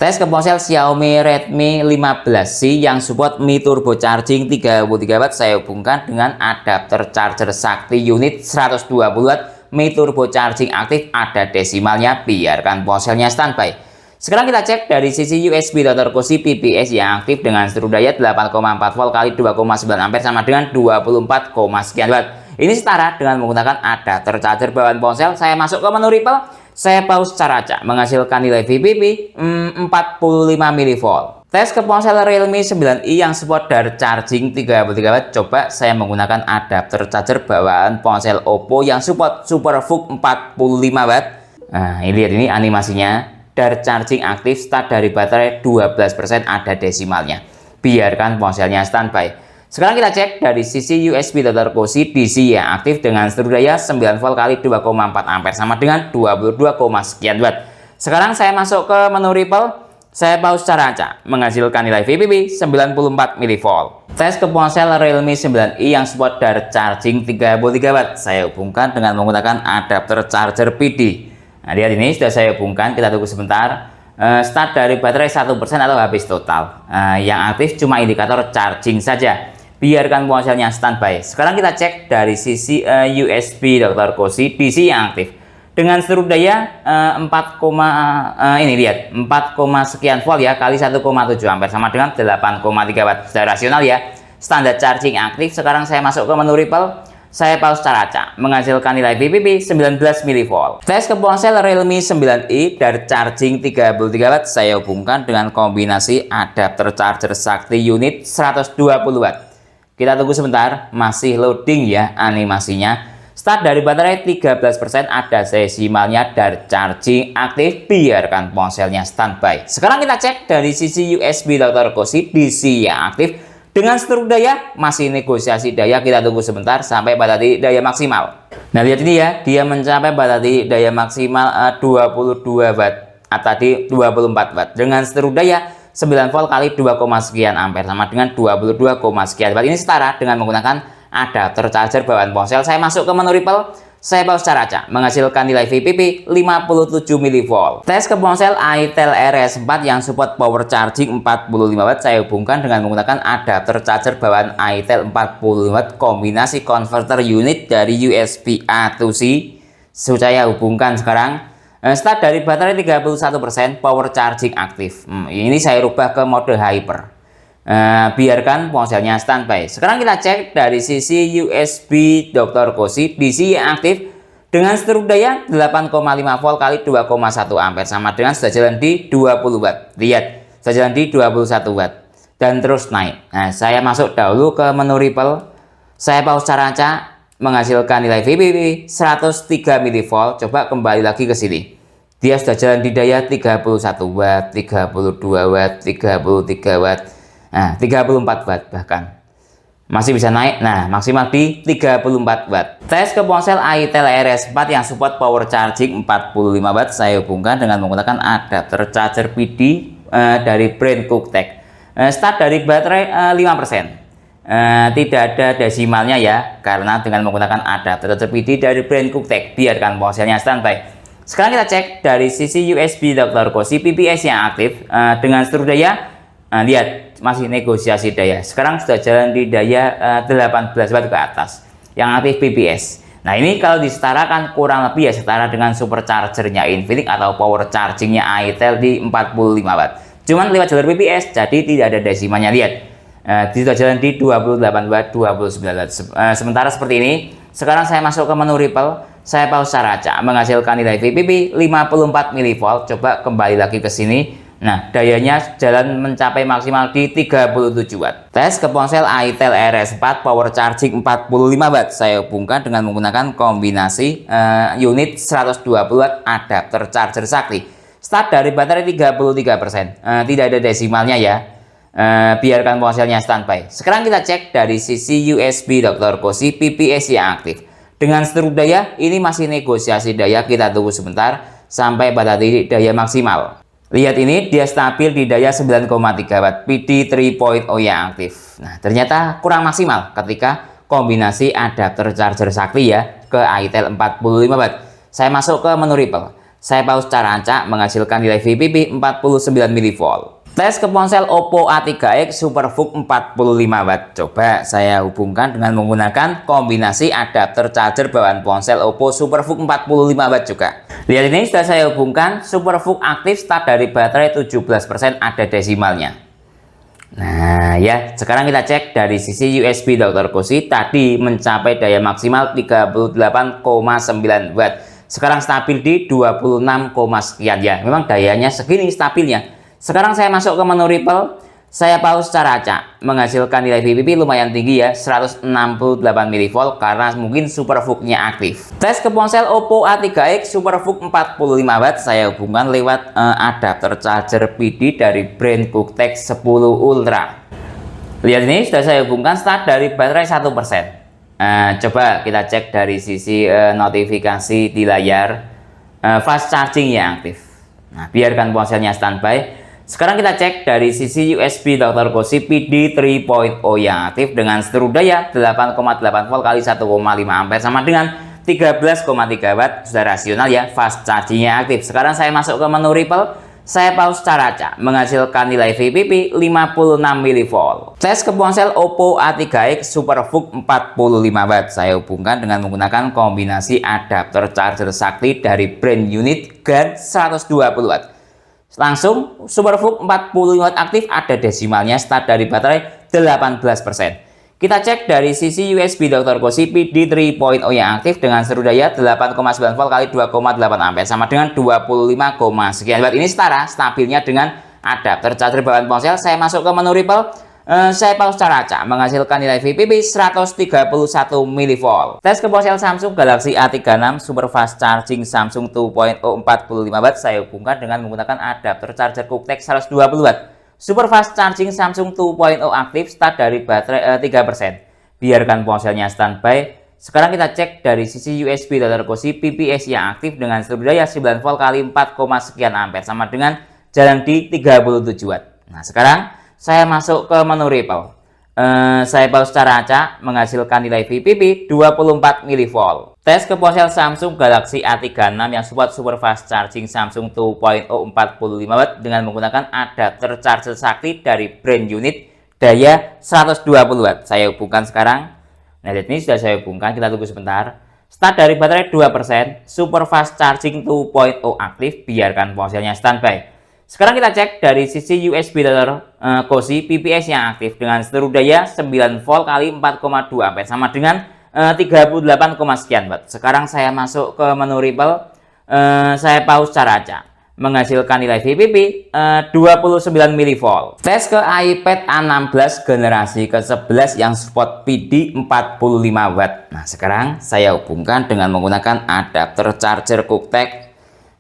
Tes ke ponsel Xiaomi Redmi 15C yang support Mi Turbo Charging 33W, saya hubungkan dengan adapter charger Sakti unit 120W. Mi Turbo Charging aktif ada desimalnya, biarkan ponselnya standby. Sekarang kita cek dari sisi USB Dr. Cozy PPS yang aktif dengan seteru daya 8,4 volt kali 2,9 ampere sama dengan 24, sekian watt. Ini setara dengan menggunakan adapter charger bawaan ponsel. Saya masuk ke menu Ripple, saya pause cara acak menghasilkan nilai VPP 45 mV. Tes ke ponsel Realme 9i yang support dari charging 33W. Coba saya menggunakan adapter charger bawaan ponsel Oppo yang support SuperVOOC 45W. Nah, ini lihat ini animasinya. Dari charging aktif, start dari baterai 12% ada desimalnya. Biarkan ponselnya standby. Sekarang kita cek dari sisi USB Dr. Cozy DC yang aktif dengan seteru daya 9 volt kali 2,4 ampere sama dengan 22, sekian watt. Sekarang saya masuk ke menu Ripple. Saya pause cara acak menghasilkan nilai VPP 94 mV. Tes ke ponsel Realme 9i yang support dari charging 33W. Saya hubungkan dengan menggunakan adapter charger PD. Nah, lihat ini sudah saya hubungkan, kita tunggu sebentar. Start dari baterai 1% atau habis total. Yang aktif cuma indikator charging saja. Biarkan ponselnya standby. Sekarang kita cek dari sisi USB Dr. Cozy DC yang aktif. Dengan seteru daya 4, ini lihat 4, sekian volt ya kali 1,7 ampere sama dengan 8,3 watt. Sudah rasional ya. Standar charging aktif. Sekarang saya masuk ke menu Ripple. Saya pause cara acak menghasilkan nilai VPP 19 mV. Tes ke ponsel Realme 9i dari charging 33W. Saya hubungkan dengan kombinasi adapter charger Sakti unit 120W. Kita tunggu sebentar, masih loading ya animasinya. Start dari baterai 13% ada desimalnya dari charging aktif, biarkan ponselnya standby. Sekarang kita cek dari sisi USB Dr. Cozy DC yang aktif dengan seteru daya, masih negosiasi daya, kita tunggu sebentar sampai pada titik daya maksimal. Nah, lihat ini ya, dia mencapai pada titik daya maksimal 22 watt, tadi 24 watt dengan seteru daya 9 volt kali 2, sekian ampere sama dengan 22, sekian watt. Ini setara dengan menggunakan adapter charger bawaan ponsel. Saya masuk ke menu Ripple, saya pause cara acak menghasilkan nilai VPP 57 mV. Tes ke ponsel Itel RS4 yang support power charging 45W. Saya hubungkan dengan menggunakan adapter charger bawaan Itel 45W kombinasi converter unit dari USB A to C. Saya hubungkan sekarang. Start dari baterai 31%, power charging aktif. Ini saya rubah ke mode hyper. Biarkan ponselnya standby. Sekarang kita cek dari sisi USB Dr. Cozy DC yang aktif dengan seteru daya 8,5 volt kali 2,1 ampere sama dengan sudah jalan di 20 watt. Lihat, sudah jalan di 21 watt dan terus naik. Nah, saya masuk dahulu ke menu Ripple. Saya pause cara acak menghasilkan nilai VPP 103 mV. Coba kembali lagi ke sini. Dia sudah jalan di daya 31 watt, 32 watt, 33 watt. Nah, 34 watt bahkan. Masih bisa naik. Nah, maksimal di 34 watt. Tes ke ponsel Itel RS4 yang support power charging 45 watt. Saya hubungkan dengan menggunakan adapter charger PD dari brand QuickTech. Start dari baterai 5%. Tidak ada desimalnya ya, karena dengan menggunakan adapter charger PD dari brand QuickTech, biarkan ponselnya standby. Sekarang kita cek dari sisi USB Dr. Cozy PPS yang aktif dengan seteru daya. Lihat, masih negosiasi daya. Sekarang sudah jalan di daya 18 watt ke atas. Yang aktif PPS. Nah, ini kalau disetarakan kurang lebih ya setara dengan superchargernya Infinix atau power chargingnya Itel di 45 watt. Cuman lewat jalur PPS, jadi tidak ada desimalnya. Lihat, sudah jalan di 28 watt, 29 watt. Sementara seperti ini. Sekarang saya masuk ke menu Ripple. Saya pause secara acak, menghasilkan nilai VPP 54 mV. Coba kembali lagi ke sini. Nah, dayanya jalan mencapai maksimal di 37 Watt. Tes ke ponsel itel RS4 power charging 45 Watt. Saya hubungkan dengan menggunakan kombinasi unit 120 Watt adapter charger sakti. Start dari baterai 33%. Tidak ada desimalnya ya. Biarkan ponselnya standby. Sekarang kita cek dari sisi USB Dr. Koshi PPS yang aktif. Dengan seluruh daya, ini masih negosiasi daya, kita tunggu sebentar sampai pada titik daya maksimal. Lihat ini, dia stabil di daya 9,3 Watt, PD 3.0 yang aktif. Nah, ternyata kurang maksimal ketika kombinasi adapter charger sakti ya ke itel 45 Watt. Saya masuk ke menu Ripple. Saya pause secara acak, menghasilkan nilai VPP 49 mV. Tes ke ponsel Oppo A3X SuperVOOC 45 Watt. Coba saya hubungkan dengan menggunakan kombinasi adapter charger bawaan ponsel Oppo SuperVOOC 45 Watt juga. Lihat ini, sudah saya hubungkan. SuperVOOC aktif, start dari baterai 17%, ada desimalnya. Nah ya, sekarang kita cek dari sisi USB Dr. Koshi. Tadi mencapai daya maksimal 38,9 Watt. Sekarang stabil di 26, sekian ya. Memang dayanya segini stabilnya. Sekarang saya masuk ke menu Ripple, saya pause secara acak, menghasilkan nilai VPP lumayan tinggi ya, 168 mV karena mungkin SuperVOOC-nya aktif. Tes ke ponsel Oppo A3X SuperVOOC 45 Watt, saya hubungkan lewat adapter charger PD dari brand Cooktek 10 Ultra. Lihat ini, sudah saya hubungkan, start dari baterai 1%. Coba kita cek dari sisi notifikasi di layar, fast charging yang aktif. Nah, biarkan ponselnya standby. Sekarang kita cek dari sisi USB Dr. Koshi PD 3.0 yang aktif dengan seluruh daya 8,8 volt kali 1,5 ampere sama dengan 13,3 Watt. Sudah rasional ya, fast chargingnya aktif. Sekarang saya masuk ke menu Ripple, saya pause secara acak, menghasilkan nilai VPP 56 mV. Tes ke ponsel Oppo A3X SuperVOOC 45 Watt. Saya hubungkan dengan menggunakan kombinasi adapter charger sakti dari brand unit GAN 120 Watt. Langsung SuperVOOC 45 Watt aktif, ada desimalnya, start dari baterai 18%. Kita cek dari sisi USB Dr. Koshi PD 3.0 yang aktif dengan seluruh daya 8,9 volt kali 2,8 ampere sama dengan 25, sekian Watt. Ini setara stabilnya dengan adapter charger bawaan ponsel. Saya masuk ke menu Ripple, saya pause secara acak, menghasilkan nilai VPP 131 mV. Tes ke ponsel Samsung Galaxy A36 Super Fast Charging Samsung 2.0 45 Watt. Saya hubungkan dengan menggunakan adapter charger Cooktek 120 Watt. Super Fast Charging Samsung 2.0 aktif, start dari baterai 3%. Biarkan ponselnya standby. Sekarang kita cek dari sisi USB Dr. Koshi PPS yang aktif dengan seluruh daya 9 volt kali 4, sekian ampere sama dengan jalan di 37 Watt. Nah, sekarang saya masuk ke menu Ripple. Saya pause secara acak, menghasilkan nilai VPP 24 mV. Tes ke ponsel Samsung Galaxy A36 yang support Super Fast Charging Samsung 2.0 45 Watt dengan menggunakan adapter charger sakti dari brand unit daya 120 Watt. Saya hubungkan sekarang. Nah, ini sudah saya hubungkan, kita tunggu sebentar. Start dari baterai 2%, Super Fast Charging 2.0 aktif, biarkan ponselnya standby. Sekarang kita cek dari sisi USB Dr. Koshi PPS yang aktif dengan seluruh daya 9 volt kali 4,2 ampere sama dengan 38, sekian Watt. Sekarang saya masuk ke menu Ripple, saya pause secara acak, menghasilkan nilai VPP 29 mV. Tes ke iPad A16 generasi ke-11 yang support PD 45 Watt. Nah, sekarang saya hubungkan dengan menggunakan adapter charger Cooktek.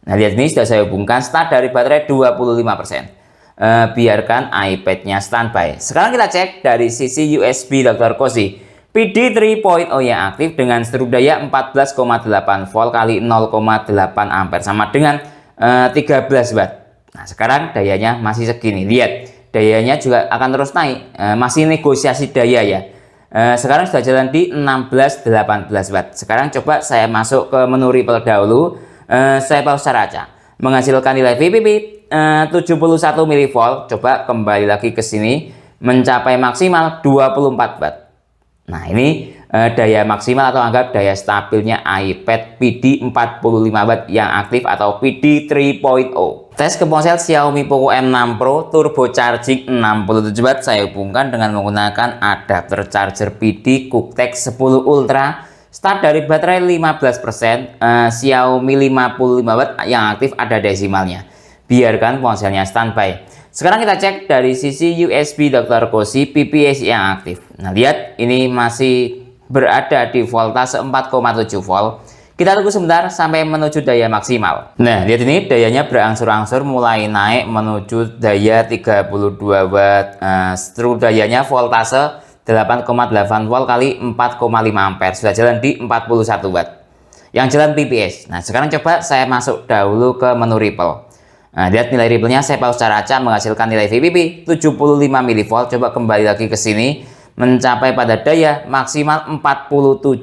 Nah, lihat ini, sudah saya hubungkan, start dari baterai 25%. Biarkan iPad-nya standby. Sekarang kita cek dari sisi USB Dr. Koshi PD 3.0 yang aktif dengan seluruh daya 14,8 volt kali 0,8 ampere sama dengan 13 Watt. Nah, sekarang dayanya masih segini. Lihat, dayanya juga akan terus naik. Masih negosiasi daya ya. Sekarang sudah jalan di 16-18 Watt. Sekarang coba saya masuk ke menu Ripple dahulu. Saya pause secara acak, menghasilkan nilai VPP 71 mV. Coba kembali lagi ke sini, mencapai maksimal 24 Watt. Nah, ini daya maksimal atau anggap daya stabilnya iPad PD 45 Watt yang aktif atau PD 3.0. Tes ke ponsel Xiaomi Poco M6 Pro Turbo Charging 67 Watt. Saya hubungkan dengan menggunakan adapter charger PD Cooktek 10 Ultra. Start dari baterai 15%, Xiaomi 55 watt yang aktif ada desimalnya. Biarkan ponselnya standby. Sekarang kita cek dari sisi USB Dr. Cozy PPAC yang aktif. Nah, lihat ini masih berada di voltase 4,7 volt. Kita tunggu sebentar sampai menuju daya maksimal. Nah, lihat ini dayanya berangsur-angsur mulai naik menuju daya 32 watt. Struk dayanya voltase 8,8 volt kali 4,5 ampere. Sudah jalan di 41 watt. Yang jalan PPS. Nah, sekarang coba saya masuk dahulu ke menu Ripple. Nah, lihat nilai Ripple-nya saya pause secara acak menghasilkan nilai VPP 75 mV. Coba kembali lagi ke sini mencapai pada daya maksimal 47,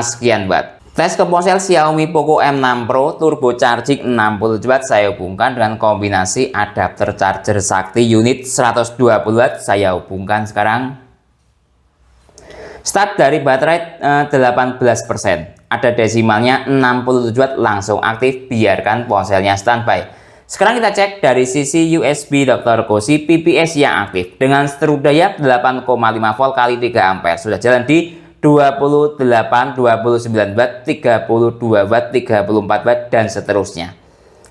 sekian watt. Tes ke ponsel Xiaomi Poco M6 Pro turbo charging 60 watt saya hubungkan dengan kombinasi adapter charger sakti unit 120 watt. Saya hubungkan sekarang. Start dari baterai 18%. Ada desimalnya 67 watt langsung aktif, biarkan ponselnya standby. Sekarang kita cek dari sisi USB Dr. Cozy PPAC yang aktif dengan struk daya 8,5 volt kali 3 ampere. Sudah jalan di 28, 29 watt, 32 watt, 34 watt, dan seterusnya.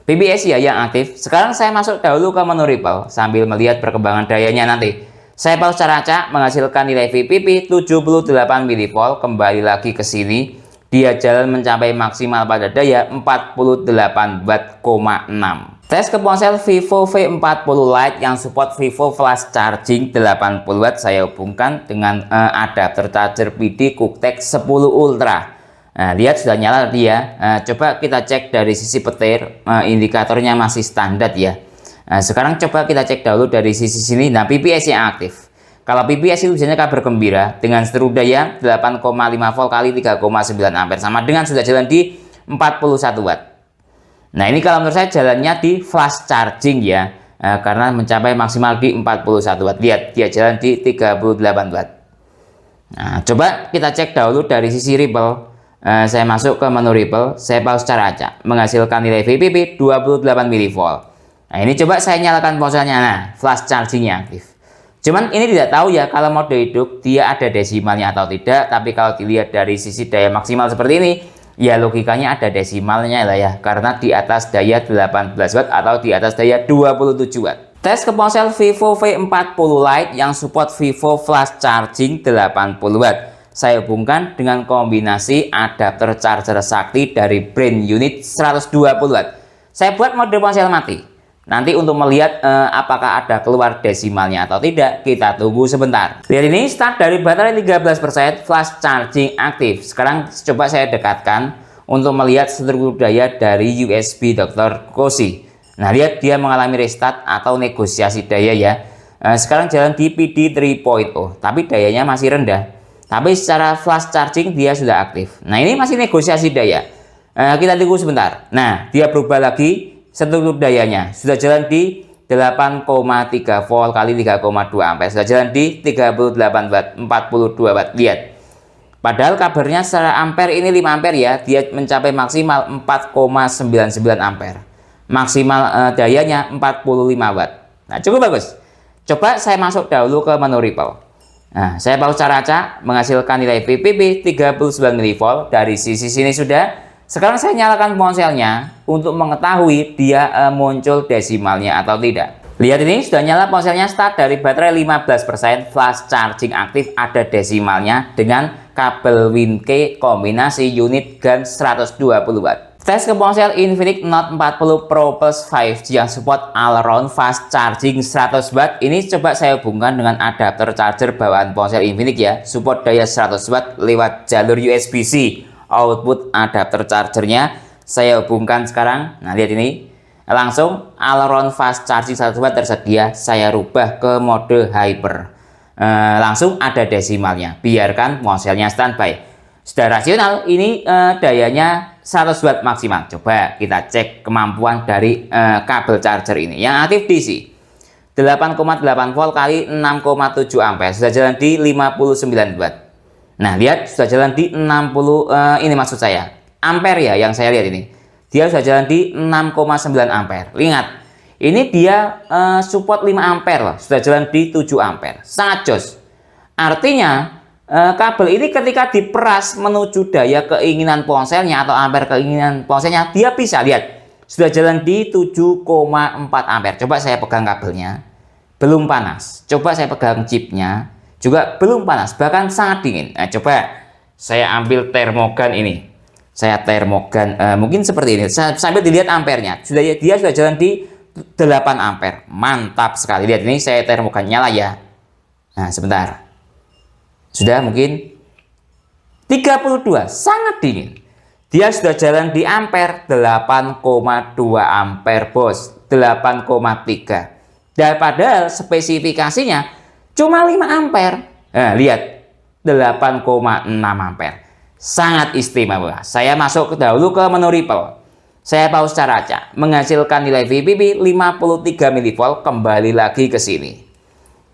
PPAC ya yang aktif. Sekarang saya masuk dahulu ke menu Ripple sambil melihat perkembangan dayanya nanti. Saya pause secara acak menghasilkan nilai VPP 78 mV. Kembali lagi ke sini. Dia jalan mencapai maksimal pada daya 48 watt,6. Tes ke ponsel Vivo V40 Lite yang support Vivo Flash Charging 80 watt saya hubungkan dengan adapter charger PD QuickTech 10 Ultra. Nah, lihat sudah nyala dia. Coba kita cek dari sisi petir, indikatornya masih standar ya. Sekarang coba kita cek dahulu dari sisi sini. Nah, PPAC yang aktif. Kalau PPAC itu biasanya kabar gembira dengan struk daya 8,5 volt kali 3,9 ampere sama dengan sudah jalan di 41 watt. Nah, ini kalau menurut saya jalannya di flash charging ya, karena mencapai maksimal di 41 watt. Lihat, dia jalan di 38 watt. Nah, coba kita cek dahulu dari sisi Ripple. Saya masuk ke menu Ripple, saya pause secara acak, menghasilkan nilai VPP 28 mV. Nah, ini coba saya nyalakan ponselnya, nah, flash chargingnya aktif. Cuman ini tidak tahu ya kalau mode hidup dia ada desimalnya atau tidak, tapi kalau dilihat dari sisi daya maksimal seperti ini, ya logikanya ada desimalnya lah ya, karena di atas daya 18 watt atau di atas daya 27 watt. Tes ke ponsel Vivo V40 Lite yang support Vivo Flash Charging 80 watt. Saya hubungkan dengan kombinasi adapter charger sakti dari brand unit 120 watt. Saya buat mode ponsel mati. Nanti untuk melihat apakah ada keluar desimalnya atau tidak, kita tunggu sebentar. Lihat ini start dari baterai 13%, flash charging aktif. Sekarang coba saya dekatkan untuk melihat struktur daya dari USB Dr. Cozy. Nah, lihat dia mengalami restart atau negosiasi daya ya. Sekarang jalan di PD 3.0, tapi dayanya masih rendah. Tapi secara flash charging dia sudah aktif. Nah, ini masih negosiasi daya. Kita tunggu sebentar. Nah, dia berubah lagi. Struktur dayanya sudah jalan di 8,3 volt kali 3,2 ampere. Sudah jalan di 38 watt, 42 watt. Lihat. Padahal kabarnya secara ampere ini 5 ampere ya. Dia mencapai maksimal 4,99 ampere. Maksimal dayanya 45 watt. Nah, cukup bagus. Coba saya masuk dahulu ke menu Ripple. Nah, saya pause secara acak menghasilkan nilai VPP 39 mV. Dari sisi sini sudah. Sekarang saya nyalakan ponselnya untuk mengetahui dia muncul desimalnya atau tidak. Lihat ini sudah nyala ponselnya, start dari baterai 15%, flash charging aktif, ada desimalnya dengan kabel WinKey kombinasi unit GaN 120 watt. Tes ke ponsel Infinix Note 40 Pro Plus 5G yang support all around fast charging 100 watt. Ini coba saya hubungkan dengan adapter charger bawaan ponsel Infinix ya, support daya 100 watt lewat jalur USB-C. Output adapter chargernya saya hubungkan sekarang. Nah, lihat ini langsung all around fast charging 100 watt tersedia. Saya rubah ke mode hyper, langsung ada desimalnya, biarkan ponselnya standby. Sudah rasional ini, dayanya 100 watt maksimal. Coba kita cek kemampuan dari kabel charger ini yang aktif DC 8,8 volt kali 6,7 ampere. Sudah jalan di 59 watt. Nah, lihat sudah jalan di 60, ini maksud saya ampere ya, yang saya lihat ini dia sudah jalan di 6,9 ampere. Ingat, ini dia support 5 ampere loh, sudah jalan di 7 ampere, sangat jos. Artinya Kabel ini ketika diperas menuju daya keinginan ponselnya atau ampere keinginan ponselnya, dia bisa lihat sudah jalan di 7,4 ampere. Coba saya pegang kabelnya, belum panas. Coba saya pegang chipnya, juga belum panas, bahkan sangat dingin. Nah, coba saya ambil termogan ini, saya termogan mungkin seperti ini, sambil dilihat ampernya. Dia sudah jalan di 8 ampere. Mantap sekali. Lihat ini, saya termogan, nyala ya. Nah, sebentar. Sudah mungkin 32, sangat dingin. Dia sudah jalan di ampere 8,2 ampere bos, 8,3. Dan padahal spesifikasinya cuma 5 ampere. Nah, lihat 8,6 ampere. Sangat istimewa. Saya masuk dahulu ke menu Ripple. Saya pause cara acak, menghasilkan nilai VPP 53 mV, kembali lagi ke sini.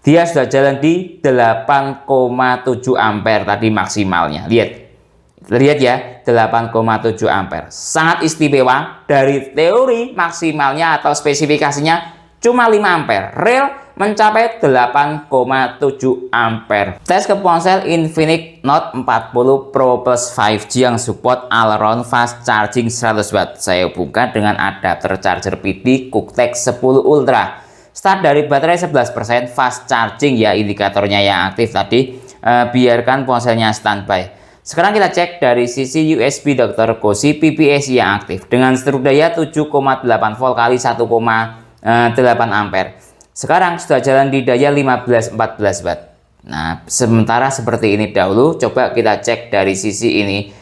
Dia sudah jalan di 8,7 ampere tadi maksimalnya. Lihat ya, 8,7 ampere. Sangat istimewa. Dari teori maksimalnya atau spesifikasinya cuma 5 ampere. Real mencapai 8,7 ampere. Tes ke ponsel Infinix Note 40 Pro Plus 5G yang support all around fast charging 100 watt. Saya hubungkan dengan adapter charger PD QuickTech 10 Ultra. Start dari baterai 11%, fast charging ya, indikatornya yang aktif tadi. Biarkan ponselnya standby. Sekarang kita cek dari sisi USB Dr. Koshi PPS yang aktif dengan struk daya 7,8 volt kali 1,8 ampere. Sekarang sudah jalan di daya 15-14 watt. Nah, sementara seperti ini dahulu. Coba kita cek dari sisi ini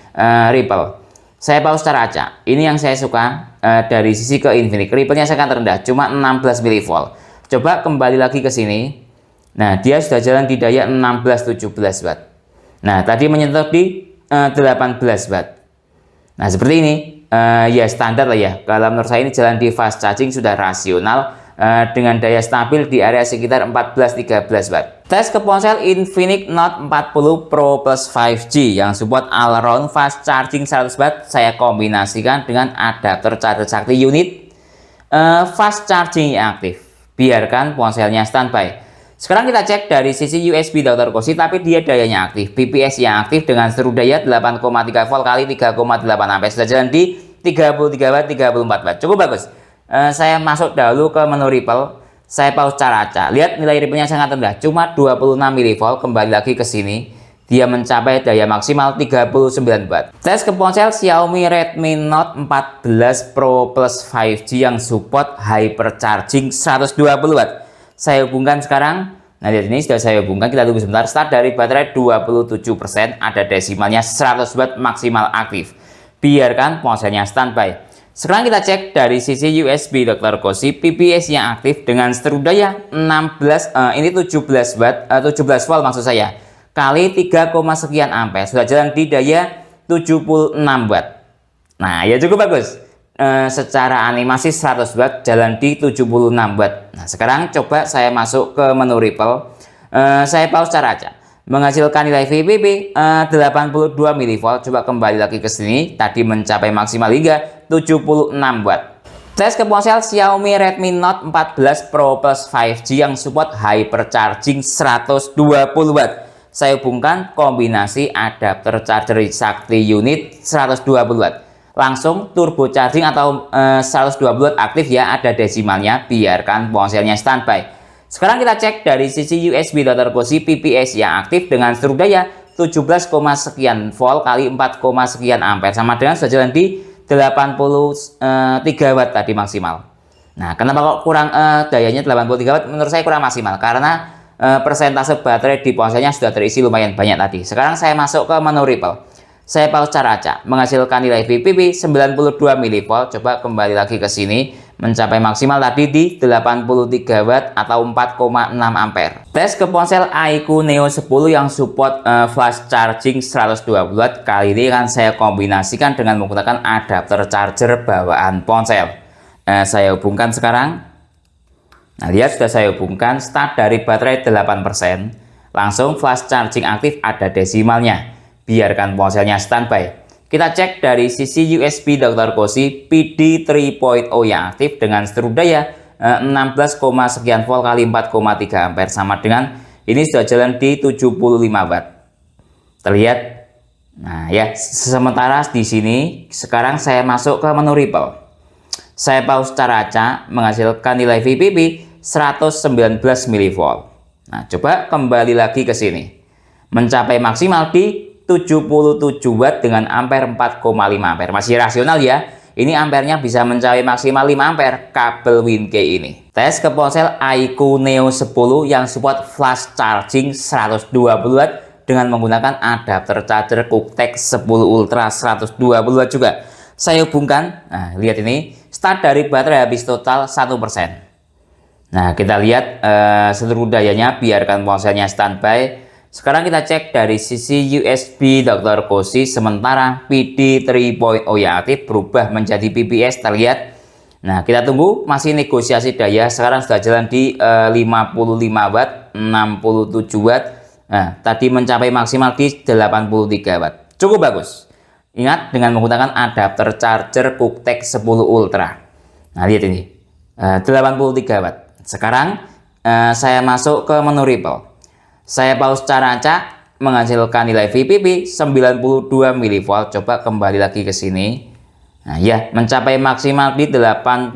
Ripple. Saya pause secara acak. Ini yang saya suka dari sisi ke Infinix. Ripple-nya sangat rendah, cuma 16 mV. Coba kembali lagi ke sini. Nah, dia sudah jalan di daya 16-17 watt. Nah, tadi menyentuh di 18 watt. Nah, seperti ini. Ya standar lah ya. Kalau menurut saya ini jalan di fast charging sudah rasional dengan daya stabil di area sekitar 14-13 watt. Tes ke ponsel Infinix Note 40 Pro Plus 5G yang support all around fast charging 100 watt. Saya kombinasikan dengan adapter charger sakti unit fast charging yang aktif. Biarkan ponselnya standby. Sekarang kita cek dari sisi USB Dr. Koshi, tapi dia dayanya aktif. PPS yang aktif dengan struk daya 8,3 volt kali 3,8 ampere. Sudah jalan di 33 watt, 34 watt. Cukup bagus. Saya masuk dahulu ke menu Ripple. Saya pause cara acak. Lihat nilai Ripple-nya sangat rendah, cuma 26 mV. Kembali lagi ke sini. Dia mencapai daya maksimal 39 watt. Tes ke ponsel Xiaomi Redmi Note 14 Pro Plus 5G yang support hypercharging 120 watt. Saya hubungkan sekarang. Nah, lihat ini sudah saya hubungkan. Kita tunggu sebentar. Start dari baterai 27%, ada desimalnya 100 watt maksimal aktif. Biarkan ponselnya standby. Sekarang kita cek dari sisi USB Dr. Koshi PPS yang aktif dengan struk daya 17 watt, 17 volt maksud saya, kali 3, sekian ampere. Sudah jalan di daya 76 watt. Nah, ya cukup bagus. Secara animasi 100 watt jalan di 76 watt. Nah, sekarang coba saya masuk ke menu Ripple. Saya pause cara acak. Menghasilkan nilai VPP 82 mV. Coba kembali lagi ke sini. Tadi mencapai maksimal hingga 76 watt. Tes ke ponsel Xiaomi Redmi Note 14 Pro Plus 5G yang support hypercharging 120 watt. Saya hubungkan kombinasi adapter charger sakti unit 120 watt. Langsung turbo charging atau 120 watt aktif ya, ada desimalnya. Biarkan ponselnya standby. Sekarang kita cek dari sisi USB Dr. Koshi PPS yang aktif dengan struk daya 17, sekian volt kali 4, sekian ampere, sama dengan sudah jalan di 83 watt tadi maksimal. Nah, kenapa kok kurang dayanya 83 watt? Menurut saya kurang maksimal karena persentase baterai di ponselnya sudah terisi lumayan banyak tadi. Sekarang saya masuk ke menu Ripple. Saya pause cara acak, menghasilkan nilai VPP 92 mV. Coba kembali lagi ke sini, mencapai maksimal tadi di 83 watt atau 4,6 ampere. Tes ke ponsel iQOO Neo 10 yang support flash charging 120 watt. Kali ini akan saya kombinasikan dengan menggunakan adapter charger bawaan ponsel. Saya hubungkan sekarang. Nah, lihat sudah saya hubungkan. Start dari baterai 8%. Langsung flash charging aktif, ada desimalnya. Biarkan ponselnya standby. Kita cek dari sisi USB Dr. Koshi PD 3.0 yang aktif dengan struk daya 16, sekian volt kali 4,3 ampere, sama dengan ini sudah jalan di 75 watt. Terlihat? Nah ya, sementara di sini sekarang saya masuk ke menu Ripple. Saya pause cara acak menghasilkan nilai VPP 119 mV. Nah, coba kembali lagi ke sini. Mencapai maksimal di 77 watt dengan ampere 4,5 ampere. Masih rasional ya. Ini ampernya bisa mencapai maksimal 5 ampere kabel WinKey ini. Tes ke ponsel iQOO Neo 10 yang support flash charging 120 watt dengan menggunakan adapter charger QuickTech 10 Ultra 120 watt juga. Saya hubungkan. Nah, lihat ini. Start dari baterai habis total 1%. Nah, kita lihat seluruh dayanya, biarkan ponselnya standby. Sekarang kita cek dari sisi USB Dr. Koshi, sementara PD 3.0 yang aktif berubah menjadi PPS, terlihat. Nah, kita tunggu, masih negosiasi daya. Sekarang sudah jalan di 55 watt, 67 watt. Nah, tadi mencapai maksimal di 83 watt. Cukup bagus. Ingat, dengan menggunakan adapter charger QuickTech 10 Ultra. Nah, lihat ini. 83 watt. Sekarang saya masuk ke menu Ripple. Saya pause cara acak menghasilkan nilai VPP 92 mV. Coba kembali lagi ke sini. Nah ya, mencapai maksimal di 83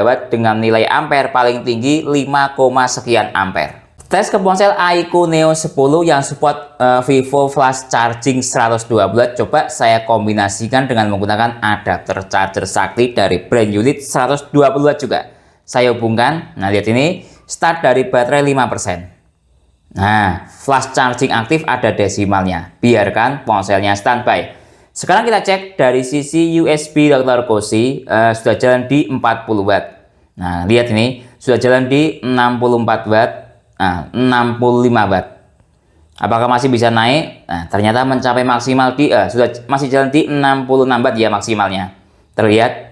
watt dengan nilai ampere paling tinggi 5, sekian ampere. Tes ke ponsel iQOO Neo 10 yang support Vivo flash charging 120 watt. Coba saya kombinasikan dengan menggunakan adapter charger sakti dari brand unit 120 watt juga. Saya hubungkan. Nah, lihat ini, start dari baterai 5%. Nah, flash charging aktif ada desimalnya. Biarkan ponselnya standby. Sekarang kita cek dari sisi USB Dr. Koshi, sudah jalan di 40 watt. Nah, lihat ini, sudah jalan di 64 watt, 65 watt. Apakah masih bisa naik? Nah, ternyata mencapai maksimal di sudah masih jalan di 66 watt ya maksimalnya. Terlihat?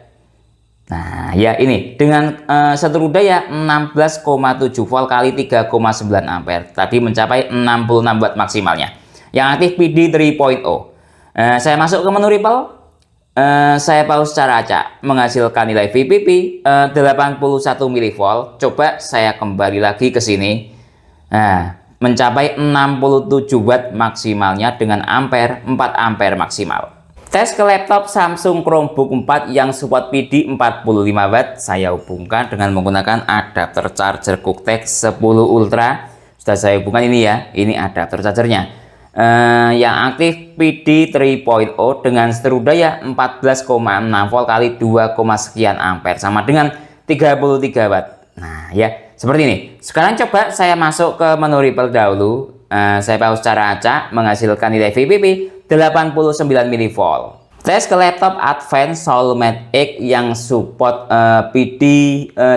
Nah ya, ini dengan seluruh daya 16,7 volt kali 3,9 ampere. Tadi mencapai 66 watt maksimalnya. Yang aktif PD 3.0. Saya masuk ke menu Ripple. Saya pause cara acak menghasilkan nilai VPP 81 mV. Coba saya kembali lagi ke sini. Nah, mencapai 67 watt maksimalnya dengan ampere 4 ampere maksimal. Tes ke laptop Samsung Chromebook 4 yang support PD 45 watt. Saya hubungkan dengan menggunakan adapter charger QuickTech 10 Ultra. Sudah saya hubungkan ini ya. Ini adapter chargernya. Yang aktif PD 3.0 dengan seluruh daya 14,6 volt kali 2, sekian ampere sama dengan 33 watt. Nah ya, seperti ini. Sekarang coba saya masuk ke menu Ripple dahulu. Saya pause cara acak menghasilkan nilai VPP 89 mV. Tes ke laptop Advance Soulmate X yang support PD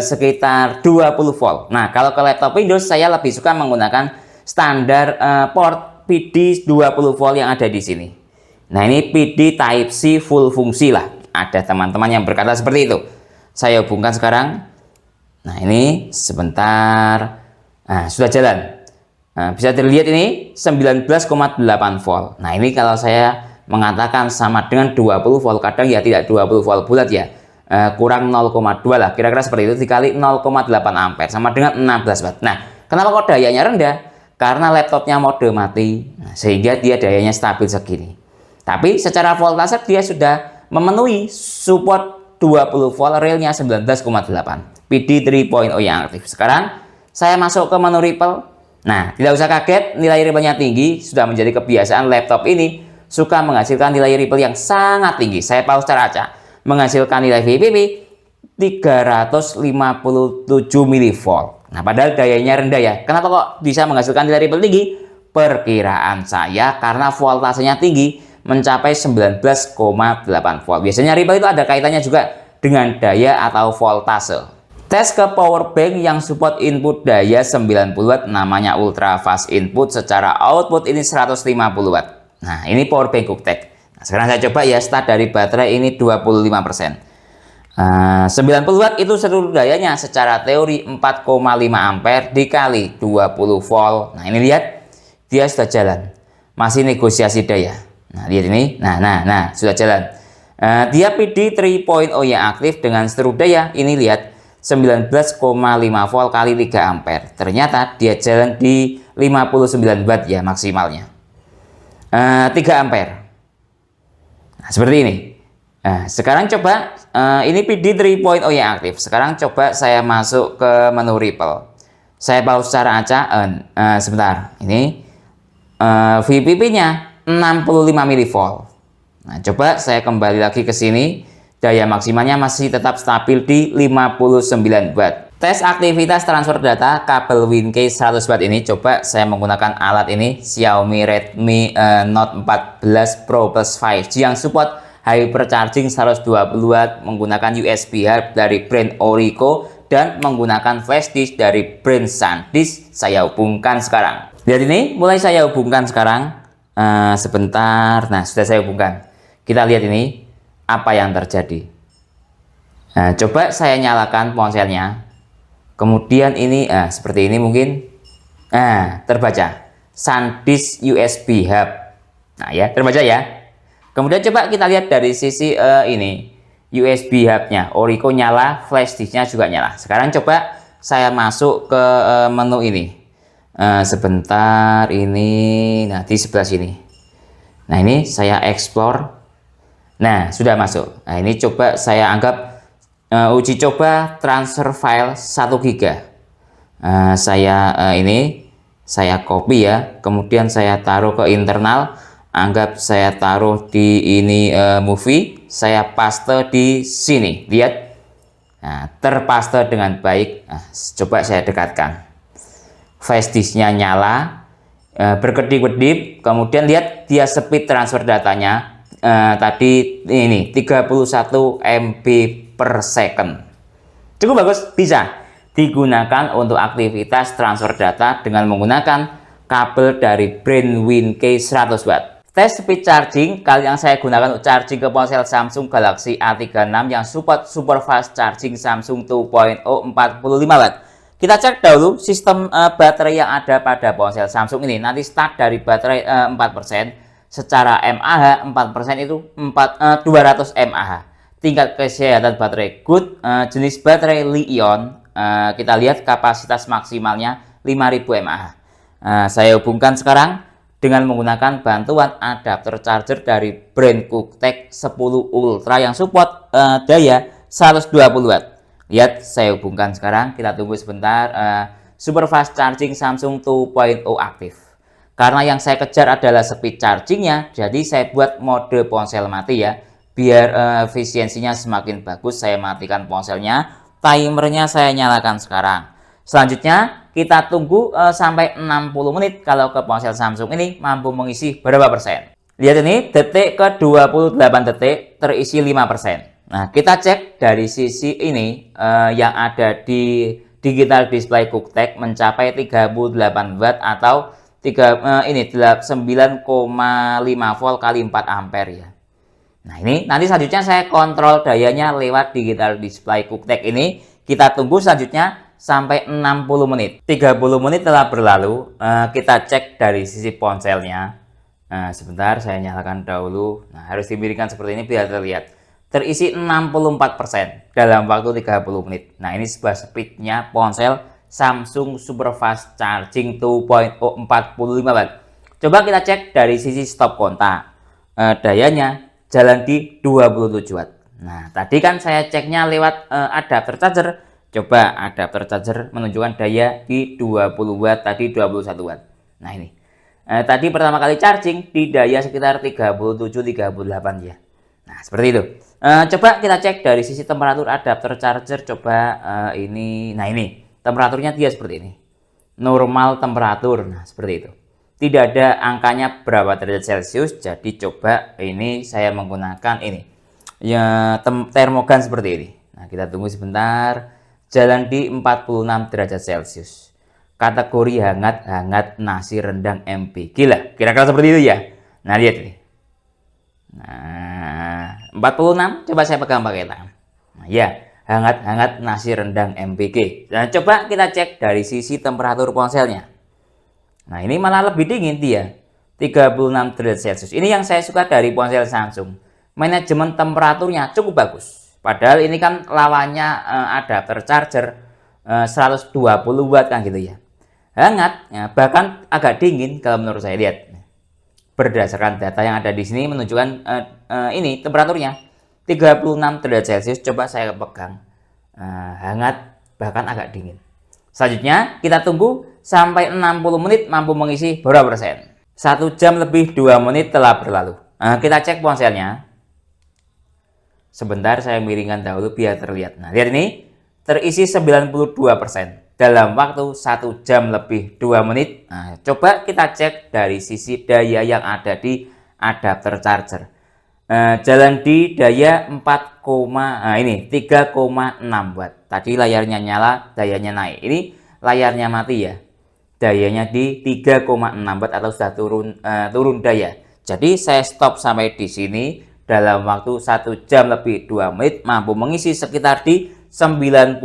sekitar 20 volt. Nah, kalau ke laptop Windows saya lebih suka menggunakan standar port PD 20 volt yang ada di sini. Nah, ini PD Type C full fungsi lah. Ada teman-teman yang berkata seperti itu. Saya hubungkan sekarang. Nah, ini sebentar. Nah, sudah jalan. Nah, bisa dilihat ini 19,8 volt. Nah, ini kalau saya mengatakan sama dengan 20 volt, kadang ya tidak 20 volt bulat ya. Kurang 0,2 lah, kira-kira seperti itu, dikali 0,8 ampere sama dengan 16 watt. Nah, kenapa kok dayanya rendah? Karena laptopnya mode mati, sehingga dia dayanya stabil segini. Tapi secara voltase dia sudah memenuhi support 20 volt, realnya 19,8. PD 3.0 yang aktif. Sekarang saya masuk ke menu Ripple. Nah, tidak usah kaget, nilai Ripple-nya tinggi. Sudah menjadi kebiasaan laptop ini suka menghasilkan nilai Ripple yang sangat tinggi. Saya pause cara acak menghasilkan nilai VPP 357 mV. Nah, padahal dayanya rendah ya. Kenapa kok bisa menghasilkan nilai Ripple tinggi? Perkiraan saya karena voltasenya tinggi, mencapai 19,8 volt. Biasanya Ripple itu ada kaitannya juga dengan daya atau voltase. Tes ke power bank yang support input daya 90 watt, namanya ultra fast input, secara output ini 150 watt. Nah, ini power bank QuickTech. Nah, sekarang saya coba ya, start dari baterai ini 25%. 90 watt itu seluruh dayanya secara teori 4,5 ampere dikali 20 volt. Nah, ini lihat, dia sudah jalan. Masih negosiasi daya. Nah, lihat ini. Nah, sudah jalan. Dia PD 3.0 yang aktif dengan seluruh daya. Ini lihat. 19,5 volt kali 3 ampere. Ternyata dia jalan di 59 watt ya maksimalnya. 3 ampere. Nah, seperti ini. Nah, sekarang coba ini PD 3.0 yang aktif. Sekarang coba saya masuk ke menu Ripple. Saya pause secara acak. Sebentar. Ini VPP-nya 65 mV. Nah, coba saya kembali lagi ke sini. Daya maksimalnya masih tetap stabil di 59 watt. Tes aktivitas transfer data kabel WinKey 100 watt ini, coba saya menggunakan alat ini, Xiaomi Redmi Note 14 Pro Plus 5G yang support hypercharging 120 watt, menggunakan USB hub dari brand Orico dan menggunakan flash disk dari brand SanDisk. Saya hubungkan sekarang. Lihat ini, mulai saya hubungkan sekarang. Sebentar. Nah, sudah saya hubungkan. Kita lihat ini apa yang terjadi. Nah, coba saya nyalakan ponselnya. Kemudian ini seperti ini mungkin. Terbaca SanDisk USB hub. Nah ya, terbaca ya. Kemudian coba kita lihat dari sisi ini USB hubnya, Orico nyala, flash disknya juga nyala. Sekarang coba saya masuk ke menu ini. Sebentar ini, nah di sebelah sini. Nah ini saya explore. Nah sudah masuk. Nah ini coba saya anggap uji coba transfer file 1 GB. Saya copy ya, kemudian saya taruh ke internal. Anggap saya taruh di ini movie, saya paste di sini. Lihat, nah, terpaste dengan baik. Nah, coba saya dekatkan. Flash disknya nyala, berkedip-kedip. Kemudian lihat dia speed transfer datanya tadi ini 31 MB per second. Cukup bagus, bisa digunakan untuk aktivitas transfer data dengan menggunakan kabel dari brand WinKey 100 watt. Tes speed charging kali yang saya gunakan untuk charging ke ponsel Samsung Galaxy A36 yang support super fast charging Samsung 2.0 45 watt. Kita cek dahulu sistem baterai yang ada pada ponsel Samsung ini. Nanti start dari baterai 4%. Secara mAh 4% itu 200 mAh. Tingkat kesehatan baterai good, jenis baterai Li-ion. Kita lihat kapasitas maksimalnya 5000 mAh. Saya hubungkan sekarang dengan menggunakan bantuan adapter charger dari brand QuickTech 10 Ultra yang support daya 120 watt. Lihat, saya hubungkan sekarang. Kita tunggu sebentar. Super fast charging Samsung 2.0 aktif. Karena yang saya kejar adalah speed chargingnya, jadi saya buat mode ponsel mati ya. Biar efisiensinya semakin bagus, saya matikan ponselnya. Timernya saya nyalakan sekarang. Selanjutnya kita tunggu sampai 60 menit kalau ke ponsel Samsung ini mampu mengisi berapa persen. Lihat ini, detik ke 28 detik terisi 5%. Nah, kita cek dari sisi ini yang ada di digital display QuickTech mencapai 38 watt atau 9,5 volt kali 4 ampere ya. Nah, ini nanti selanjutnya saya kontrol dayanya lewat digital display QuickTech ini. Kita tunggu selanjutnya sampai 60 menit. 30 menit telah berlalu. Kita cek dari sisi ponselnya. Sebentar saya nyalakan dahulu. Nah, harus dimiringkan seperti ini biar terlihat. Terisi 64% dalam waktu 30 menit. Nah, ini sebuah speednya ponsel Samsung Super Fast Charging 2.0 45 watt. Coba kita cek dari sisi stop kontak. Dayanya jalan di 27 watt. Nah, tadi kan saya ceknya lewat adapter charger. Coba adapter charger menunjukkan daya di 20 watt, tadi 21 watt. Nah, ini. Tadi pertama kali charging di daya sekitar 37-38 ya. Nah, seperti itu. Coba kita cek dari sisi temperatur adapter charger. Coba ini. Nah, ini temperaturnya dia seperti ini. Normal temperatur. Nah, seperti itu. Tidak ada angkanya berapa derajat Celcius. Jadi coba ini saya menggunakan ini. Ya, termogan seperti ini. Nah, kita tunggu sebentar. Jalan di 46 derajat Celcius. Kategori hangat nasi rendang MB. Gila, kira-kira seperti itu ya. Nah, lihat ini. Nah, 46, coba saya pegang pakai tangan. Nah, ya, hangat nasi rendang MBG. Nah, coba kita cek dari sisi temperatur ponselnya. Nah, ini malah lebih dingin dia. 36 derajat Celcius. Ini yang saya suka dari ponsel Samsung. Manajemen temperaturnya cukup bagus. Padahal ini kan lawannya adapter charger 120 watt kan gitu ya. Hangat, ya, bahkan agak dingin kalau menurut saya. Lihat. berdasarkan data yang ada di sini menunjukkan ini temperaturnya 36 derajat Celcius. Coba saya pegang, hangat bahkan agak dingin. Selanjutnya kita tunggu sampai 60 menit mampu mengisi berapa persen. 1 jam lebih 2 menit telah berlalu. Kita cek ponselnya. Sebentar saya miringkan dahulu biar terlihat. Nah, lihat ini terisi 92% dalam waktu 1 jam lebih 2 menit. Nah, coba kita cek dari sisi daya yang ada di adapter charger. Jalan di daya 3,6 watt. Tadi layarnya nyala, dayanya naik. Ini layarnya mati ya. Dayanya di 3,6 watt atau sudah turun daya. Jadi saya stop sampai di sini. Dalam waktu 1 jam lebih 2 menit mampu mengisi sekitar di 92%.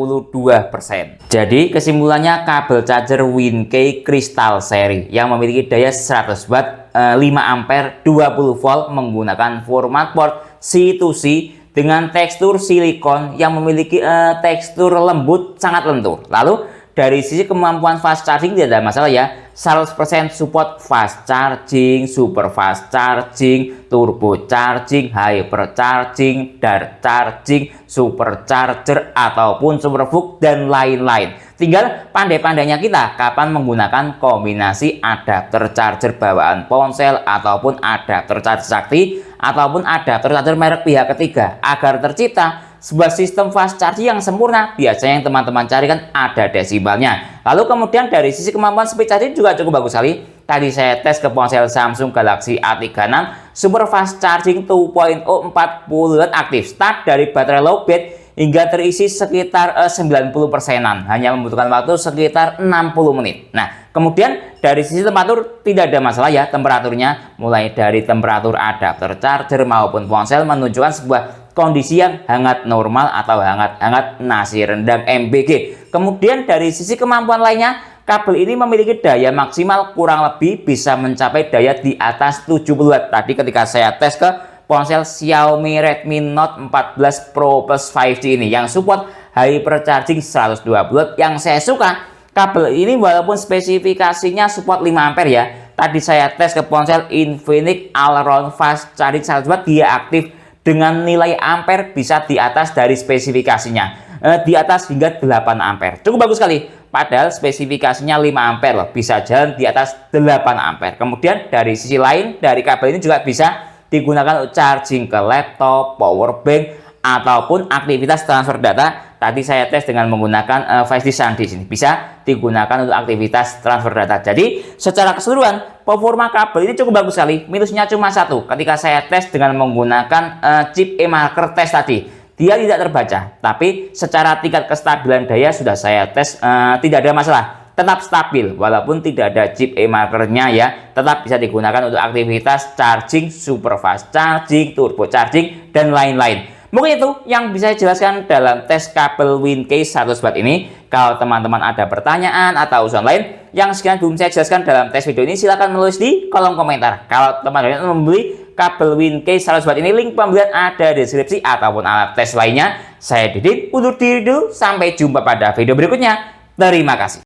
Jadi kesimpulannya kabel charger WinKey Crystal Seri yang memiliki daya 100 watt, 5 ampere, 20 volt menggunakan format port C2C dengan tekstur silikon yang memiliki tekstur lembut sangat lentur. Lalu dari sisi kemampuan fast charging tidak ada masalah ya. 100% support fast charging, super fast charging, turbo charging, hyper charging, dark charging, super charger ataupun superbook dan lain-lain. Tinggal pandai-pandainya kita kapan menggunakan kombinasi adapter charger bawaan ponsel ataupun adapter charger sakti ataupun adapter charger merek pihak ketiga agar tercipta sebuah sistem fast charging yang sempurna. Biasanya yang teman-teman cari kan ada desimalnya. Lalu kemudian dari sisi kemampuan speed charging juga cukup bagus sekali. Tadi saya tes ke ponsel Samsung Galaxy A36 super fast charging 2.0 40 watt aktif start dari baterai low bed hingga terisi sekitar 90%-an, hanya membutuhkan waktu sekitar 60 menit. Nah, kemudian dari sisi temperatur tidak ada masalah ya, temperaturnya mulai dari temperatur adapter charger maupun ponsel menunjukkan sebuah kondisi yang hangat normal atau hangat-hangat nasi rendang MBG. Kemudian dari sisi kemampuan lainnya, kabel ini memiliki daya maksimal kurang lebih bisa mencapai daya di atas 70 watt. Tadi ketika saya tes ke ponsel Xiaomi Redmi Note 14 Pro Plus 5G ini yang support hyper charging 120 watt. Yang saya suka kabel ini walaupun spesifikasinya support 5 ampere ya. Tadi saya tes ke ponsel Infinix All-Round Fast Charging 100 watt, dia aktif dengan nilai ampere bisa di atas dari spesifikasinya, di atas hingga 8 ampere. Cukup bagus sekali. Padahal spesifikasinya 5 ampere loh, bisa jalan di atas 8 ampere. Kemudian dari sisi lain, dari kabel ini juga bisa digunakan untuk charging ke laptop, power bank, ataupun aktivitas transfer data. Tadi saya tes dengan menggunakan flash disk SanDisk ini, bisa digunakan untuk aktivitas transfer data. Jadi secara keseluruhan performa kabel ini cukup bagus sekali. Minusnya cuma satu, ketika saya tes dengan menggunakan chip e-marker test tadi, dia tidak terbaca. Tapi secara tingkat kestabilan daya sudah saya tes, tidak ada masalah, tetap stabil walaupun tidak ada chip e-markernya ya, tetap bisa digunakan untuk aktivitas charging, super fast charging, turbo charging dan lain-lain. Mungkin itu yang bisa saya jelaskan dalam tes kabel WinKey 100 watt ini. Kalau teman-teman ada pertanyaan atau usulan lain yang sekian belum saya jelaskan dalam tes video ini, silahkan menulis di kolom komentar. Kalau teman-teman membeli kabel WinKey 100 watt ini, link pembelian ada di deskripsi ataupun alat tes lainnya. Saya Didin undur diri dulu, sampai jumpa pada video berikutnya. Terima kasih.